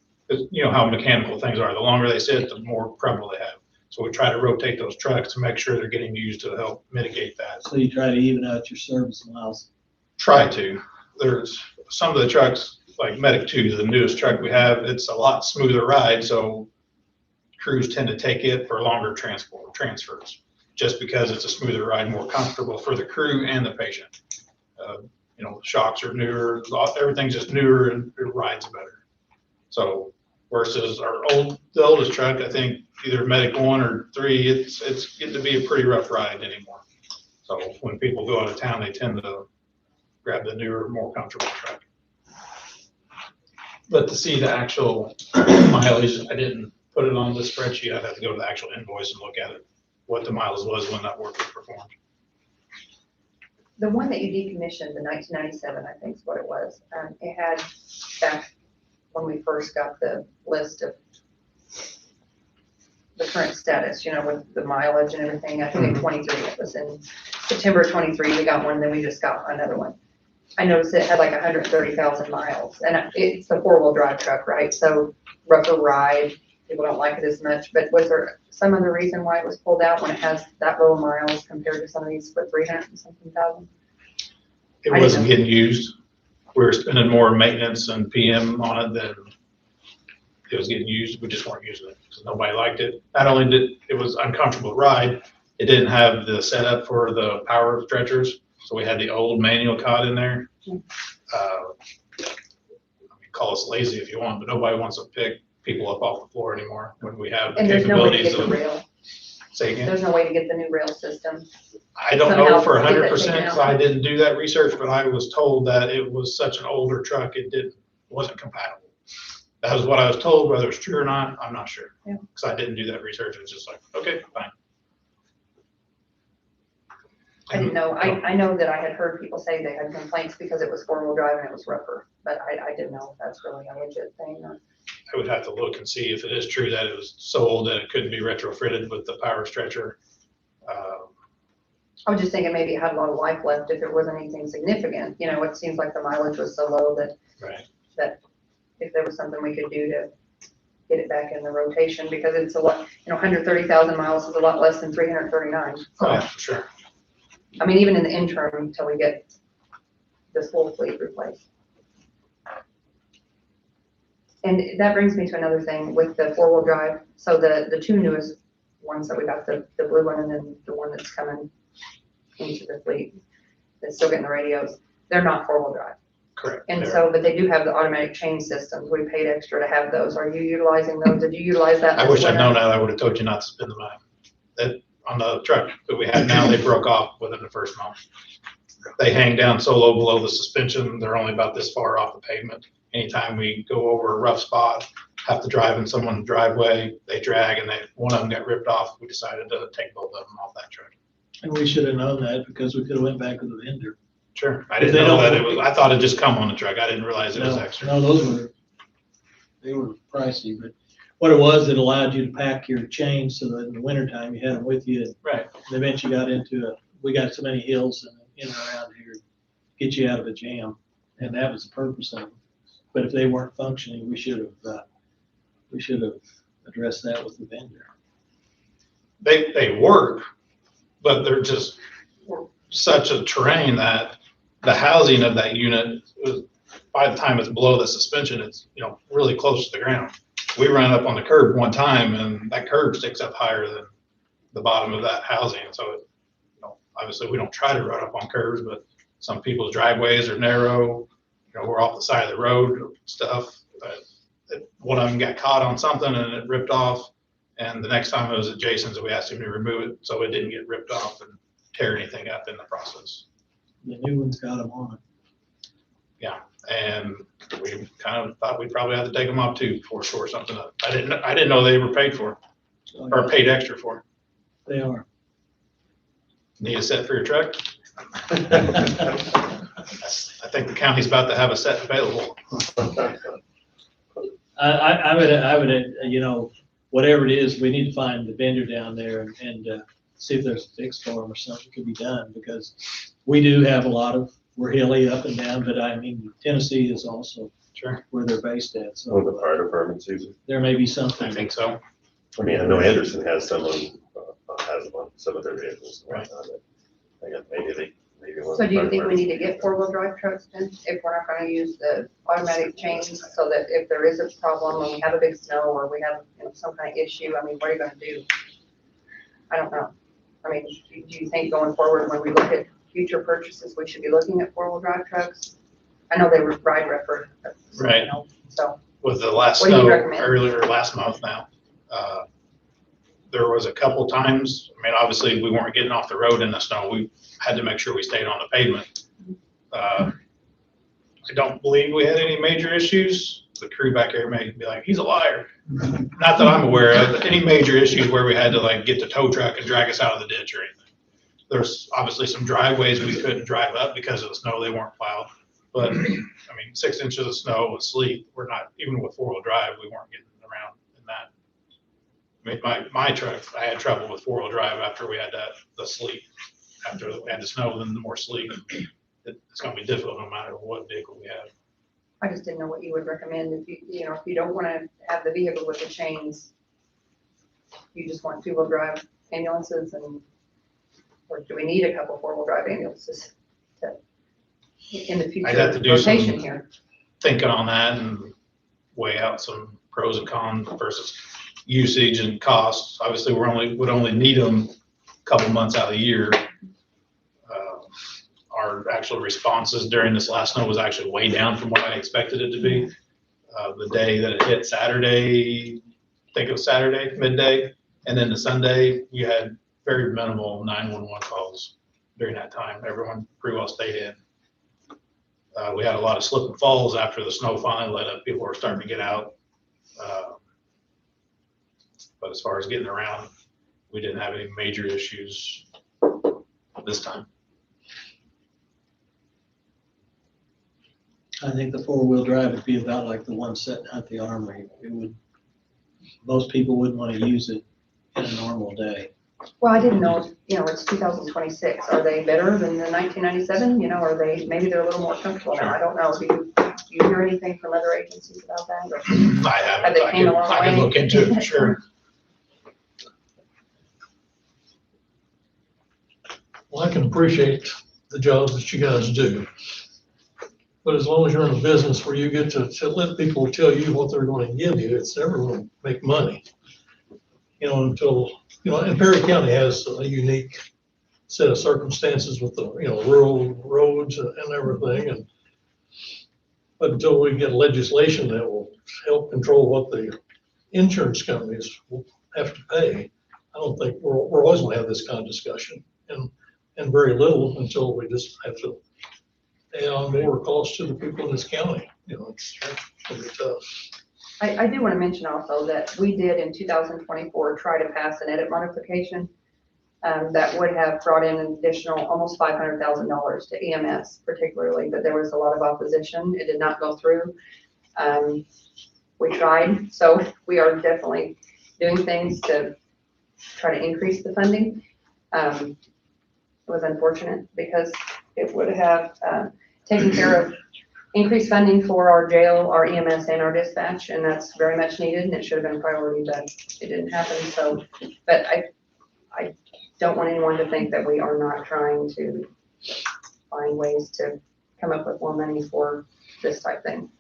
You know how mechanical things are. The longer they sit, the more trouble they have. So we try to rotate those trucks to make sure they're getting used to help mitigate that. So you try to even out your service miles. Try to. There's some of the trucks, like Medic 2, the newest truck we have, it's a lot smoother ride, so crews tend to take it for longer transfers, just because it's a smoother ride, more comfortable for the crew and the patient. You know, shocks are newer, everything's just newer and it rides better. So versus the oldest truck, I think either Medic 1 or 3, it's getting to be a pretty rough ride anymore. So when people go out of town, they tend to grab the newer, more comfortable truck. But to see the actual mileage, I didn't put it on the spreadsheet. I'd have to go to the actual invoice and look at it, what the miles was when that work was performed. The one that you decommissioned, the 1997, I think is what it was. It had back when we first got the list of the current status, you know, with the mileage and everything. I think in 23, it was in September 23, we got one, then we just got another one. I noticed it had like 130,000 miles, and it's a 4-wheel drive truck, right? So rougher ride, people don't like it as much. But was there some other reason why it was pulled out when it has that low miles compared to some of these for 300 and something thousand? It wasn't getting used. we were spending more maintenance and PM on it than it was getting used. We just weren't using it because nobody liked it. Not only did it was uncomfortable to ride, it didn't have the setup for the power stretchers. So we had the old manual cot in there. Call us lazy if you want, but nobody wants to pick people up off the floor anymore when we have the And there's no way to capabilities get the of. rail. Say again? There's no way to get the new rail system. I don't somehow know for get that 100% taken because out. I didn't do that research, but I was told that it was such an older truck, wasn't compatible. That was what I was told, whether it's true or not, I'm not sure. Yeah. Because I didn't do that research. It's just like, okay, fine. I didn't know, I know that I had heard people say they had complaints because it was four-wheel drive and it was rougher, but I didn't know if that's really a legit thing or. I would have to look and see if it is true that it was so old that it couldn't be retrofitted with the power stretcher. I was just thinking maybe it had a lot of life left if it wasn't anything significant. You know, it seems like the mileage was so low that, Right. that if there was something we could do to get it back in the rotation, because it's a lot, 130,000 miles is a lot less than 339. Oh, yeah, So, for sure. I mean, even in the interim until we get this whole fleet replaced. And that brings me to another thing with the four-wheel drive. So the two newest ones that we got, the blue one and then the one that's coming into the fleet, that's still getting the radios, they're not four-wheel drive. Correct. And There. so, but they do have the automatic chain systems. We paid extra to have those. Are you utilizing those? Did you utilize that? I this wish I'd winter? known that. I would have told you not to spend the money. That, on the truck that we have now, they broke off within the first month. They hang down so low below the suspension, they're only about this far off the pavement. Anytime we go over a rough spot, have to drive in someone's driveway, they drag, and one of them got ripped off. We decided to take both of them off that truck. And we should have known that because we could have went back to the vendor. Sure. I If didn't they know don't- that it was, I thought it just come on the truck. I didn't realize it was No, extra. no, they were pricey, but what it was, it allowed you to pack your chains so that in the wintertime you had them with you. Right. And eventually got we got so many hills in and around here, get you out of a jam. And that was the purpose of them. But if they weren't functioning, we should have addressed that with the vendor. They work, but they're just such a terrain that the housing of that unit, by the time it's below the suspension, it's, really close to the ground. We ran up on the curb one time and that curb sticks up higher than the bottom of that housing. So, obviously we don't try to run up on curves, but some people's driveways are narrow. We're off the side of the road stuff. One of them got caught on something and it ripped off. And the next time it was at Jason's, we asked him to remove it so it didn't get ripped off and tear anything up in the process. The new one's got them on it. Yeah, and we kind of thought we'd probably have to take them off too before shore something up. I didn't know they were paid for or paid extra for. They are. Need a set for your truck? I think the county's about to have a set available. I would, whatever it is, we need to find the vendor down there and see if there's a fix for them or something could be done, because we do have we're hilly up and down, but I mean, Tennessee is also Sure. where they're based at, so One of the fire departments uses it. there may be I something. think so. I mean, I know Anderson has some on some of their vehicles. Right. I guess maybe one of So the do you fire think we need to departments- get four-wheel drive trucks then, if we're not gonna use the automatic chains, so that if there is a problem and we have a big snow or we have, some kind of issue, I mean, what are you gonna do? I don't know. I mean, do you think going forward, when we look at future purchases, we should be looking at four-wheel drive trucks? I know they were ride record. Right. So, With the last What do you snow recommend? earlier last month now, there was a couple times, I mean, obviously we weren't getting off the road in the snow. We had to make sure we stayed on the pavement. I don't believe we had any major issues. The crew back there may be like, he's a liar. Not that I'm aware of, any major issues where we had to get the tow truck and drag us out of the ditch or anything. There's obviously some driveways we couldn't drive up because of the snow, they weren't plowed. But, I mean, 6 inches of snow with sleet, we're not, even with four-wheel drive, we weren't getting around in that. I mean, my truck, I had trouble with four-wheel drive after we had the sleet. After we had the snow, then the more sleet, it's gonna be difficult no matter what vehicle we have. I just didn't know what you would recommend if if you don't wanna have the vehicle with the chains. You just want two-wheel drive ambulances or do we need a couple four-wheel drive ambulances? in the I'd have to future do some- rotation here. Thinking on that and weigh out some pros and cons versus usage and costs. Obviously, would only need them a couple months out of the year. Our actual responses during this last snow was actually way down from what I expected it to be. The day that it hit Saturday, I think it was Saturday, midday, and then the Sunday, you had very minimal 911 calls during that time. Everyone pretty well stayed in. We had a lot of slip and falls after the snow finally let up. People were starting to get out. But as far as getting around, we didn't have any major issues this time. I think the four-wheel drive would be about like the one sitting at the armory. Most people wouldn't want to use it in a normal day. Well, I didn't know, it's 2026. Are they better than the 1997? Are they, maybe they're a little more comfortable now. I don't know. Do you hear anything from other agencies about that? Or I have haven't. they came a long I can way? look into it for sure. Well, I can appreciate the job that you guys do. But as long as you're in a business where you get to let people tell you what they're going to give you, it's never going to make money. And Perry County has a unique set of circumstances with the, rural roads and everything. But until we get legislation that will help control what the insurance companies will have to pay, I don't think we're always going to have this kind of discussion. And very little until we just have to add on more costs to the people in this county. It's going to be tough. I do want to mention also that we did in 2024 try to pass an edit modification that would have brought in an additional almost $500,000 to EMS particularly, but there was a lot of opposition. It did not go through. We tried, so we are definitely doing things to try to increase the funding. It was unfortunate because it would have taken care of increased funding for our jail, our EMS, and our dispatch, and that's very much needed, and it should have been a priority, but it didn't happen. So, but I don't want anyone to think that we are not trying to find ways to come up with more money for this type thing.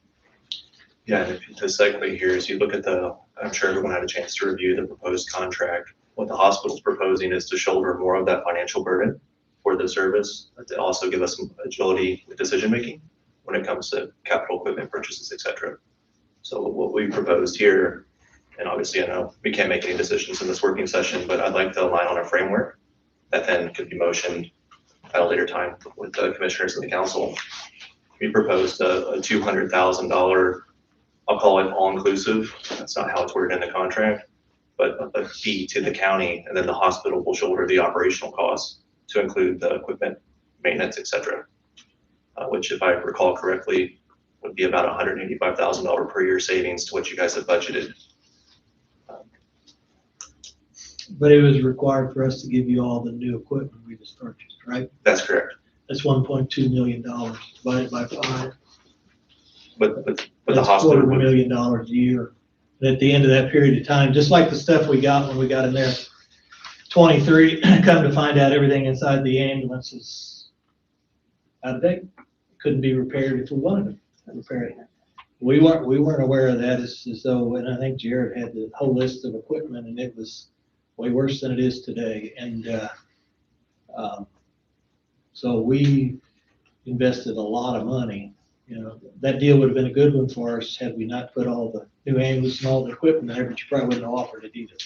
Yeah, and the segue here is you look at I'm sure everyone had a chance to review the proposed contract. What the hospital's proposing is to shoulder more of that financial burden for the service, but to also give us some agility with decision-making when it comes to capital equipment purchases, et cetera. So what we proposed here, and obviously I know we can't make any decisions in this working session, but I'd like to align on a framework that then could be motioned at a later time with the commissioners and the council. We proposed a $200,000, I'll call it all-inclusive. That's not how it's worded in the contract, but a fee to the county, and then the hospital will shoulder the operational costs to include the equipment, maintenance, et cetera. Which if I recall correctly, would be about $185,000 per year savings to what you guys have budgeted. But it was required for us to give you all the new equipment we just purchased, right? That's correct. That's $1.2 million divided by 5. But the That's hospital would, $250,000 a year. And at the end of that period of time, just like the stuff we got when we got in there, 23, come to find out everything inside the ambulance is out of date. Couldn't be repaired if we wanted to repair it. We weren't aware of that as though, and I think Jared had the whole list of equipment, and it was way worse than it is today. And so we invested a lot of money. That deal would have been a good one for us had we not put all the new ambulance and all the equipment there, but you probably wouldn't have offered it either.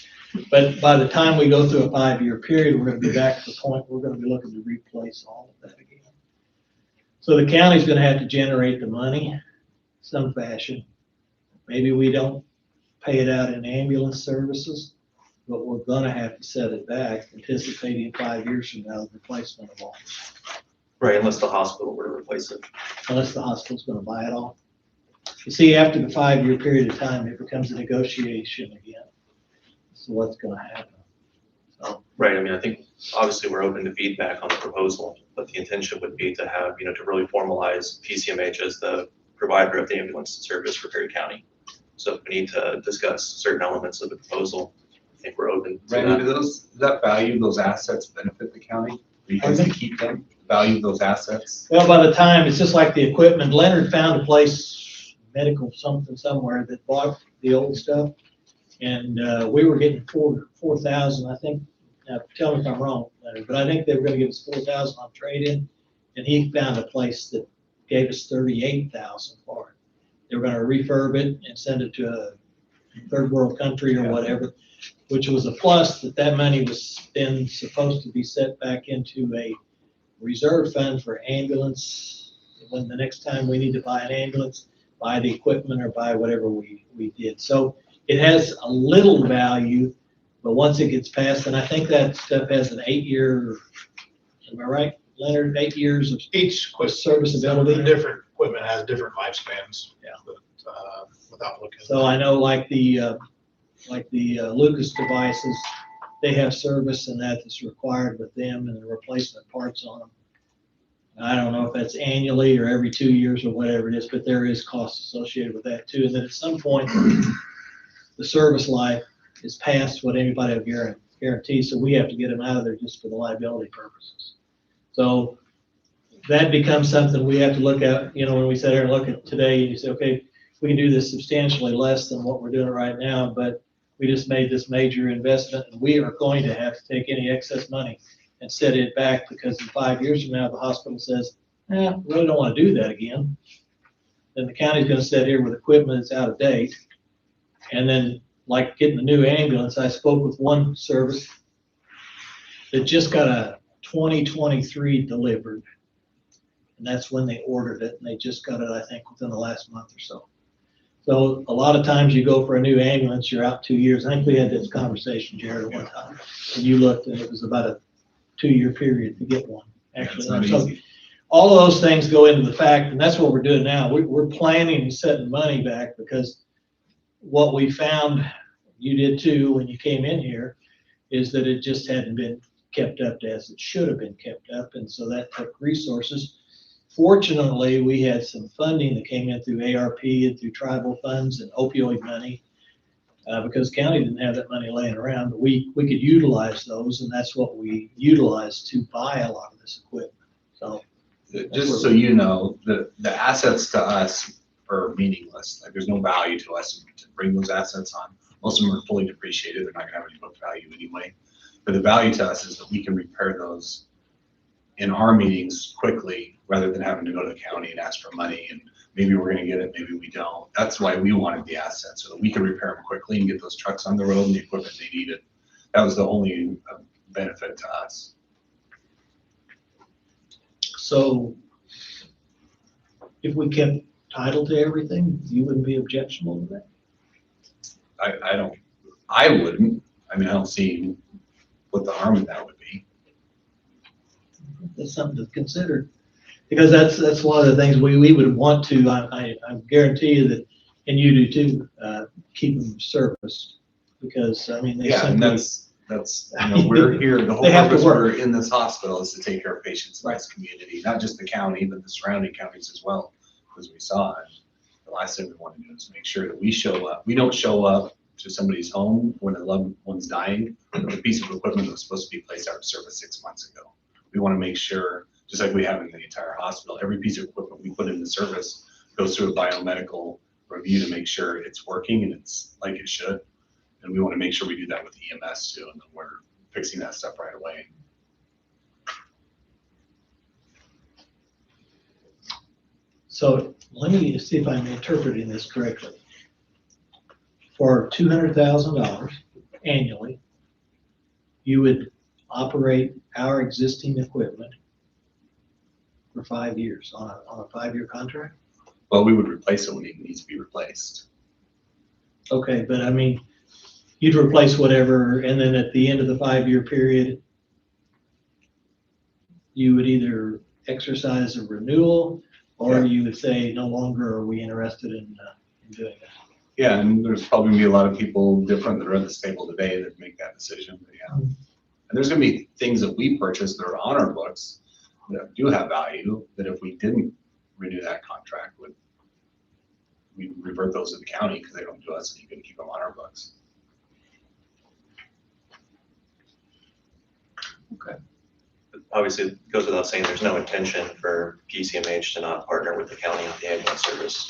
But by the time we go through a 5-year period, we're going to be back to the point where we're going to be looking to replace all of that again. So the county's going to have to generate the money some fashion. Maybe we don't pay it out in ambulance services, but we're going to have to set it back, anticipating 5 years from now the replacement of all. right, unless the hospital were to replace it. Unless the hospital's going to buy it all. You see, after the 5-year period of time, it becomes a negotiation again. So what's going to happen? So, Right, I mean, I think obviously we're open to feedback on the proposal, but the intention would be to have, to really formalize PCMH as the provider of the ambulance service for Perry County. So if we need to discuss certain elements of the proposal, I think we're open to Randy, that. does that value, those assets benefit the county? Because they keep them? value of those assets? Well, by the time, it's just like the equipment, Leonard found a place, medical something somewhere, that bought the old stuff. And, we were getting 4,000, I think, now tell me if I'm wrong, Leonard, but I think they were gonna give us 4,000 on trade-in. And he found a place that gave us 38,000 for it. They were gonna refurb it and send it to a third world country or whatever, which was a plus, that money was then supposed to be set back into a reserve fund for ambulance. When the next time we need to buy an ambulance, buy the equipment or buy whatever we did. So it has a little value, but once it gets passed, and I think that stuff has an 8-year, am I right, Leonard, 8 years of Each serviceability? different equipment has different lifespans. Yeah. But, without looking. So I know like the Lucas devices, they have service and that's required with them and the replacement parts on them. I don't know if that's annually or every 2 years or whatever it is, but there is cost associated with that too. And then at some point, the service life is past what anybody will guarantee, so we have to get them out of there just for the liability purposes. So that becomes something we have to look at, when we sit there and look at today and you say, okay, we can do this substantially less than what we're doing right now, but we just made this major investment and we are going to have to take any excess money and set it back, because in 5 years from now, the hospital says, we really don't want to do that again. Then the county's going to sit here with equipment that's out of date. And then like getting a new ambulance, I spoke with one service that just got a 2023 delivered. And that's when they ordered it. And they just got it, I think, within the last month or so. So a lot of times you go for a new ambulance, you're out 2 years. I think we had this conversation, Jared, at one time. And you looked and it was about a 2-year period to get one, actually. Yeah, it's So not easy. all of those things go into the fact, and that's what we're doing now. We're planning and setting money back, because what we found, you did too when you came in here, is that it just hadn't been kept up as it should have been kept up. And so that took resources. Fortunately, we had some funding that came in through ARP and through tribal funds and opioid money, because county didn't have that money laying around. But we could utilize those, and that's what we utilized to buy a lot of this equipment. So Just so you know, the assets to us are meaningless. Like, there's no value to us to bring those assets on. Most of them are fully depreciated. They're not gonna have any book value anyway. But the value to us is that we can repair those in our meetings quickly, rather than having to go to the county and ask for money, and maybe we're gonna get it, maybe we don't. That's why we wanted the assets, so that we can repair them quickly and get those trucks on the road and the equipment they needed. That was the only benefit to us. So if we kept title to everything, you wouldn't be objectionable to that? I wouldn't. I mean, I don't see what the harm in that would be. That's something to consider, because that's one of the things we would want to, I guarantee you that, and you do too, keep them serviced, because, I mean, they Yeah, and simply. that's, we're here, the whole They have to purpose work. we're in this hospital is to take care of patients in this community, not just the county, but the surrounding counties as well, as we saw. And the last thing we want to do is make sure that we show up. We don't show up to somebody's home when a loved one's dying with a piece of equipment that was supposed to be placed out of service 6 months ago. We want to make sure, just like we have in the entire hospital, every piece of equipment we put into service goes through a biomedical review to make sure it's working and it's like it should. And we want to make sure we do that with EMS too, and then we're fixing that stuff right away. So let me see if I'm interpreting this correctly. For $200,000 annually, you would operate our existing equipment for 5 years on a 5-year contract? Well, we would replace it when it needs to be replaced. Okay, but I mean, you'd replace whatever, and then at the end of the 5-year period, you would either exercise a renewal, or you would say, no longer are we interested in doing it. Yeah, and there's probably gonna be a lot of people different that are at this table today that make that decision, but yeah. And there's gonna be things that we purchase that are on our books that do have value, that if we didn't renew that contract, we revert those to the county because they don't do us any good to keep them on our books. Okay. obviously it goes without saying, there's no intention for PCMH to not partner with the county on the ambulance service.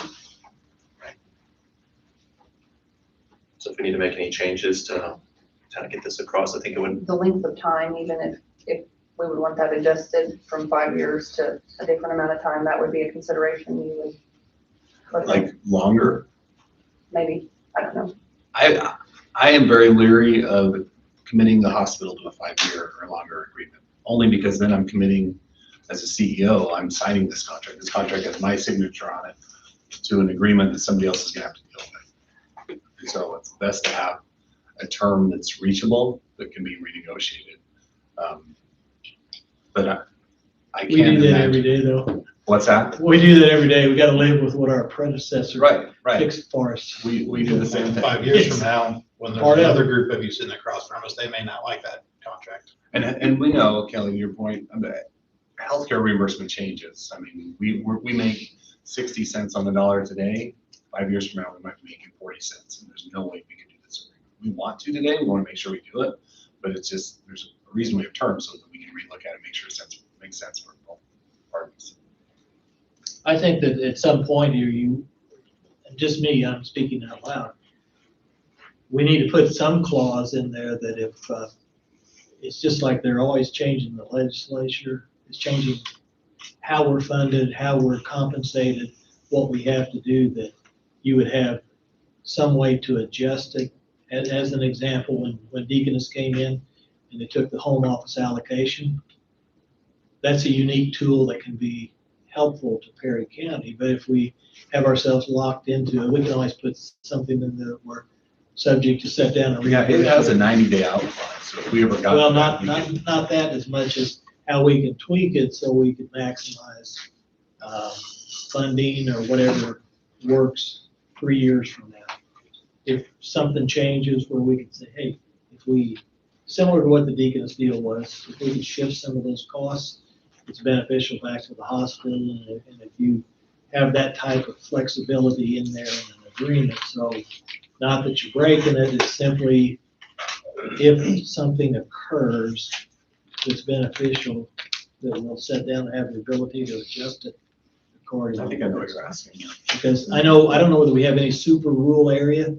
So if we need to make any changes to kind of get this across, I think it would, The length of time, even if we would want that adjusted from 5 years to a different amount of time, that would be a consideration you would. put in. Like longer. Maybe, I don't know. I am very leery of committing the hospital to a 5-year or longer agreement, only because then I'm committing, as a CEO, I'm signing this contract. This contract has my signature on it to an agreement that somebody else is gonna have to deal with. And so it's best to have a term that's reachable, that can be renegotiated. But I We can't do that every imagine. day, though. What's that? We do that every day. We gotta live with what our predecessor Right. fixed for us. We do the same thing. 5 years from now, when there's Part of it. another group of you sitting across from us, they may not like that contract. And we know, Kelly, to your point, healthcare reimbursement changes. I mean, we make 60 cents on the dollar today. 5 years from now, we might be making 40 cents, and there's no way we can do this. We want to today, we want to make sure we do it, but it's just, there's a reason we have terms so that we can relook at it and make sure it makes sense for both parties. I think that at some point here, just me, I'm speaking out loud. We need to put some clause in there that if, it's just like they're always changing the legislature, it's changing how we're funded, how we're compensated, what we have to do, that you would have some way to adjust it. As an example, when Deaconess came in and they took the home office allocation, that's a unique tool that can be helpful to Perry County. But if we have ourselves locked into it, we can always put something in there we're subject to set down. Yeah, it has a 90-day outline, so if we ever got. Well, to that, not that as much as how we can tweak it so we can maximize funding or whatever works 3 years from now. If something changes where we can say, hey, if we, similar to what the Deaconess deal was, if we could shift some of those costs, it's beneficial back to the hospital. And if you have that type of flexibility in there in an agreement, so not that you're breaking it, it's simply if something occurs that's beneficial, that we'll sit down and have the ability to adjust it accordingly. I think I know what you're asking. Because I don't know whether we have any super rural area.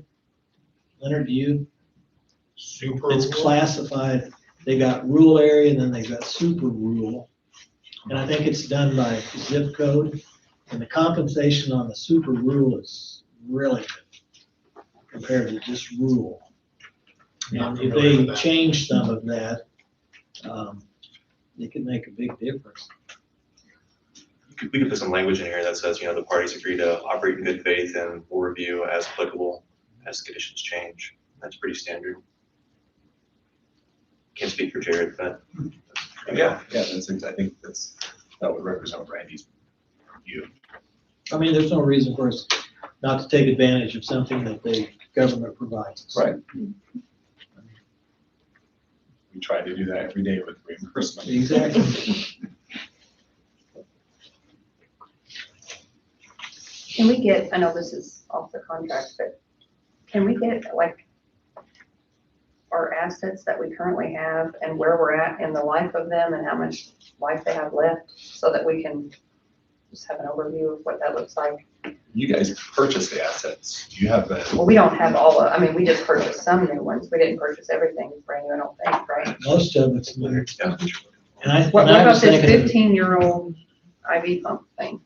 Leonard, do you? Super. It's classified, they got rural area and then they got super rural. And I think it's done by zip code, and the compensation on the super rural is really good compared to just rural. And if they change some of that, it could make a big difference. we could put some language in here that says, the parties agree to operate in good faith and will review as applicable as conditions change. That's pretty standard. Can't speak for Jared, but. Yeah, I think that would represent Randy's view. I mean, there's no reason for us not to take advantage of something that the government provides us. Right. We try to do that every day with reimbursement. Exactly. Can we get, I know this is off the contract, but can we get like our assets that we currently have and where we're at in the life of them and how much life they have left so that we can just have an overview of what that looks like? You guys purchase the assets. You have the. Well, we don't have all of, I mean, we just purchased some new ones. We didn't purchase everything brand new, I don't think, right? Most of it's new. And What and I about was this thinking, 15-year-old IV pump thing?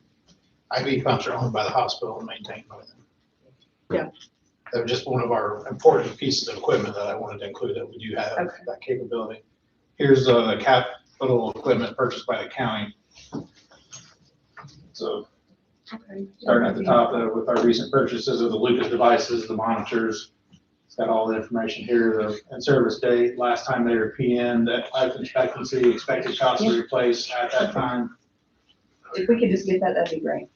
IV pumps are owned by the hospital and maintained by them. Yeah. They're just one of our important pieces of equipment that I wanted to include, that we do have Okay. that capability. Here's the capital equipment purchased by the county. So Okay. starting at the top with our recent purchases of the Lucas devices, the monitors. It's got all the information here, the in-service date, last time they were PN'd, life expectancy, expected cost to replace at that time. If we could just get that, that'd be great.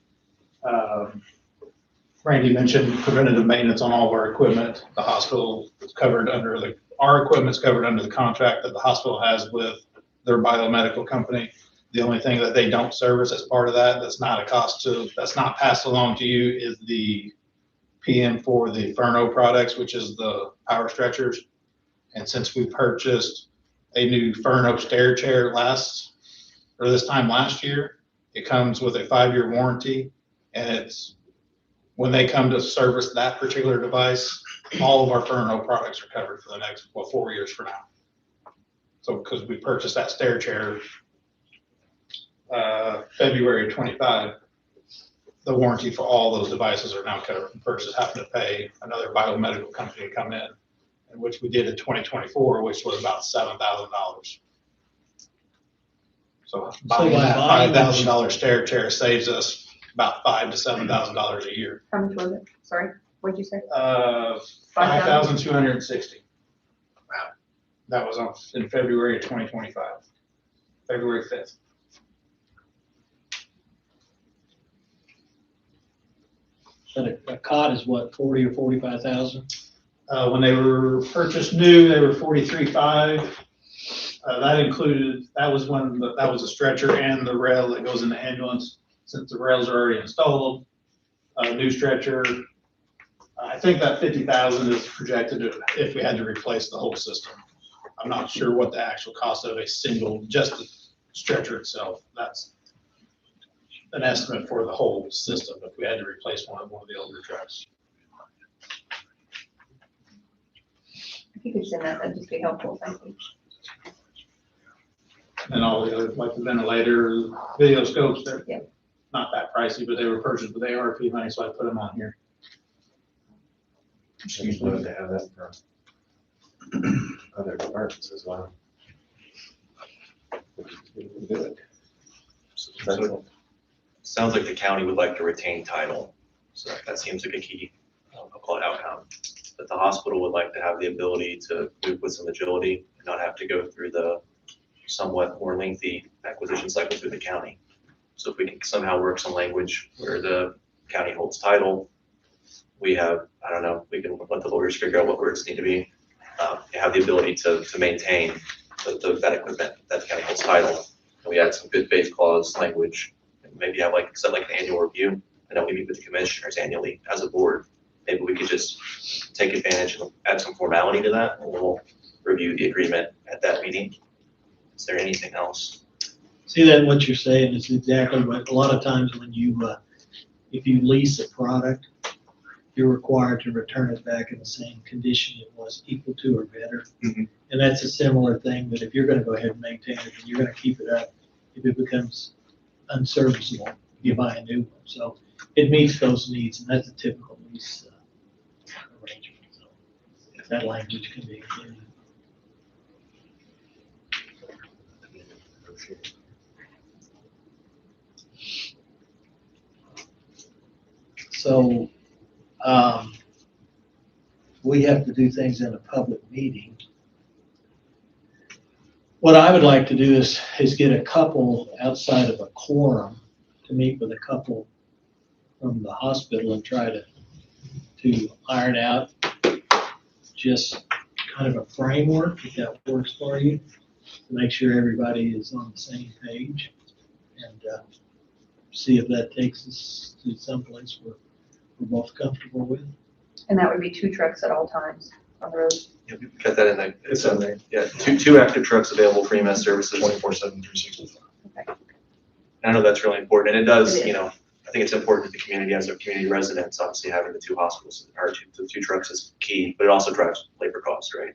Randy mentioned preventative maintenance on all of our equipment. The hospital is covered under our equipment's covered under the contract that the hospital has with their biomedical company. The only thing that they don't service as part of that, that's not a cost to, that's not passed along to you, is the PM for the Furno products, which is the power stretchers. And since we purchased a new Furno stair chair last or this time last year. It comes with a 5-year warranty, and it's, when they come to service that particular device, all of our Furno products are covered for the next, 4 years from now. So, because we purchased that stair chair, February of 25, the warranty for all those devices are now covered versus having to pay another biomedical company to come in, and which we did in 2024, which was about $7,000. So buying by that buying that- $5,000 stair chair saves us about $5,000 to $7,000 a year. How much was it? Sorry, what'd you say? 5,260. Wow. That was in February of 2025, February 5th. But a cot is what, 40 or 45,000? When they were purchased new, they were 43.5. That included, that was a stretcher and the rail that goes in the ambulance. Since the rails are already installed, new stretcher. I think that 50,000 is projected if we had to replace the whole system. I'm not sure what the actual cost of a single, just the stretcher itself. That's an estimate for the whole system if we had to replace one of the older trucks. If you could send that, that'd just be helpful, thank you. And all the other, like the ventilator, video scopes, they're Yep. not that pricey, but they were purchased with ARP money, so I put them on here. You'd love to have that for other departments as well. Good. So, sounds like the county would like to retain title, so that seems like a key, I'll call it outcome. But the hospital would like to have the ability to move with some agility and not have to go through the somewhat more lengthy acquisition cycle through the county. So if we can somehow work some language where the county holds title, we have, I don't know, we can let the lawyers figure out what words need to be, have the ability to maintain that equipment that the county holds title. And we add some good faith clause language, and maybe have set like an annual review, and then we meet with the commissioners annually as a board. Maybe we could just take advantage and add some formality to that, and we'll review the agreement at that meeting. Is there anything else? See, that what you're saying is exactly what, a lot of times when you, if you lease a product, you're required to return it back in the same condition it was, equal to or better. Mhm. And that's a similar thing, but if you're gonna go ahead and maintain it, and you're gonna keep it up, if it becomes unserviceable, you buy a new one. So it meets those needs, and that's a typical lease arrangement. So if that language can be included. So, we have to do things in a public meeting. What I would like to do is get a couple outside of a quorum to meet with a couple from the hospital and try to iron out just kind of a framework, if that works for you, to make sure everybody is on the same page, and see if that takes us to someplace we're both comfortable with. And that would be 2 trucks at all times on the road. Yeah, we got that in there. It's in there. Yeah, two active trucks available for EMS services. 24/7, 365. I know that's really important, and it does, It is. I think it's important to the community as a community residents, obviously having the 2 hospitals, or the two trucks is key, but it also drives labor costs, right?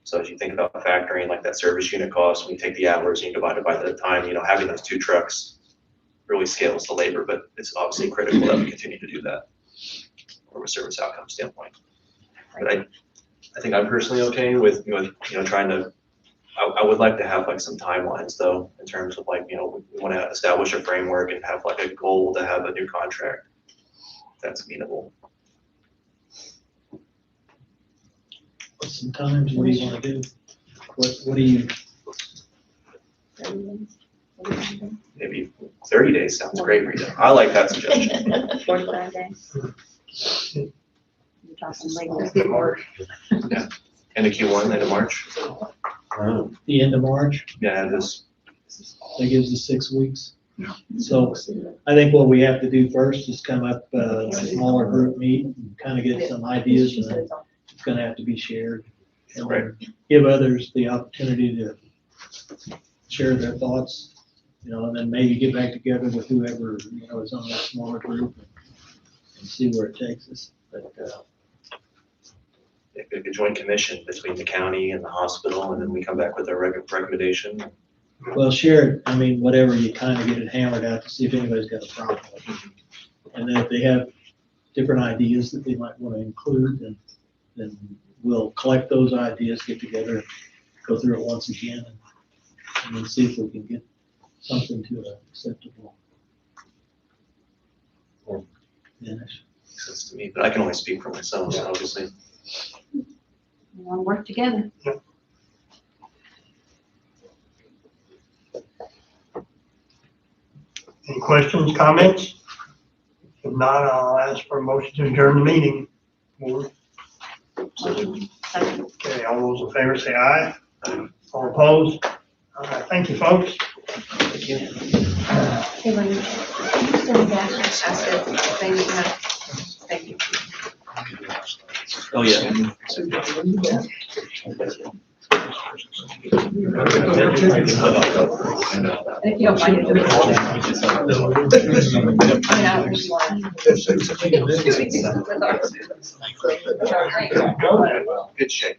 So as you think about factoring like that service unit cost, when you take the hours and you divide it by the time, having those 2 trucks really scales the labor, but it's obviously critical that we continue to do that from a service outcome standpoint. But I think I'm personally okay with, trying to, I would like to have some timelines though, in terms of we want to establish a framework and have a goal to have a new contract that's amenable. Sometimes, what do you want to do? What do you, Maybe 30 days sounds great, Rita. I like that suggestion. 45 days. You're talking like, let's get more. End of Q1, end of March. the end of March? Yeah, this, That gives us 6 weeks. So I think what we have to do first is come up, a smaller group meet, and kind of get some ideas, and then it's gonna have to be shared. And Right. give others the opportunity to share their thoughts you know, and then maybe get back together with whoever, you know, is on that smaller group and see where it takes us. But, If a joint commission between the county and the hospital, and then we come back with our recommendation. well, share it, I mean, whatever, you kind of get it hammered out to see if anybody's got a problem with it. And then if they have different ideas that they might want to include, then we'll collect those ideas, get together, go through it once again, and then see if we can get something to an acceptable finish. Makes sense to me, but I can only speak for myself, Yeah. obviously. We want to work together. Any questions, comments? If not, I'll ask for a motion to adjourn the meeting. Moore? Okay, all those in favor say aye. All opposed? All right, thank you, folks. Hey, Lenny, send back ask this thing you have. Thank you. Oh, yeah. And if you don't mind, I mean, I don't think you want to. Good shape.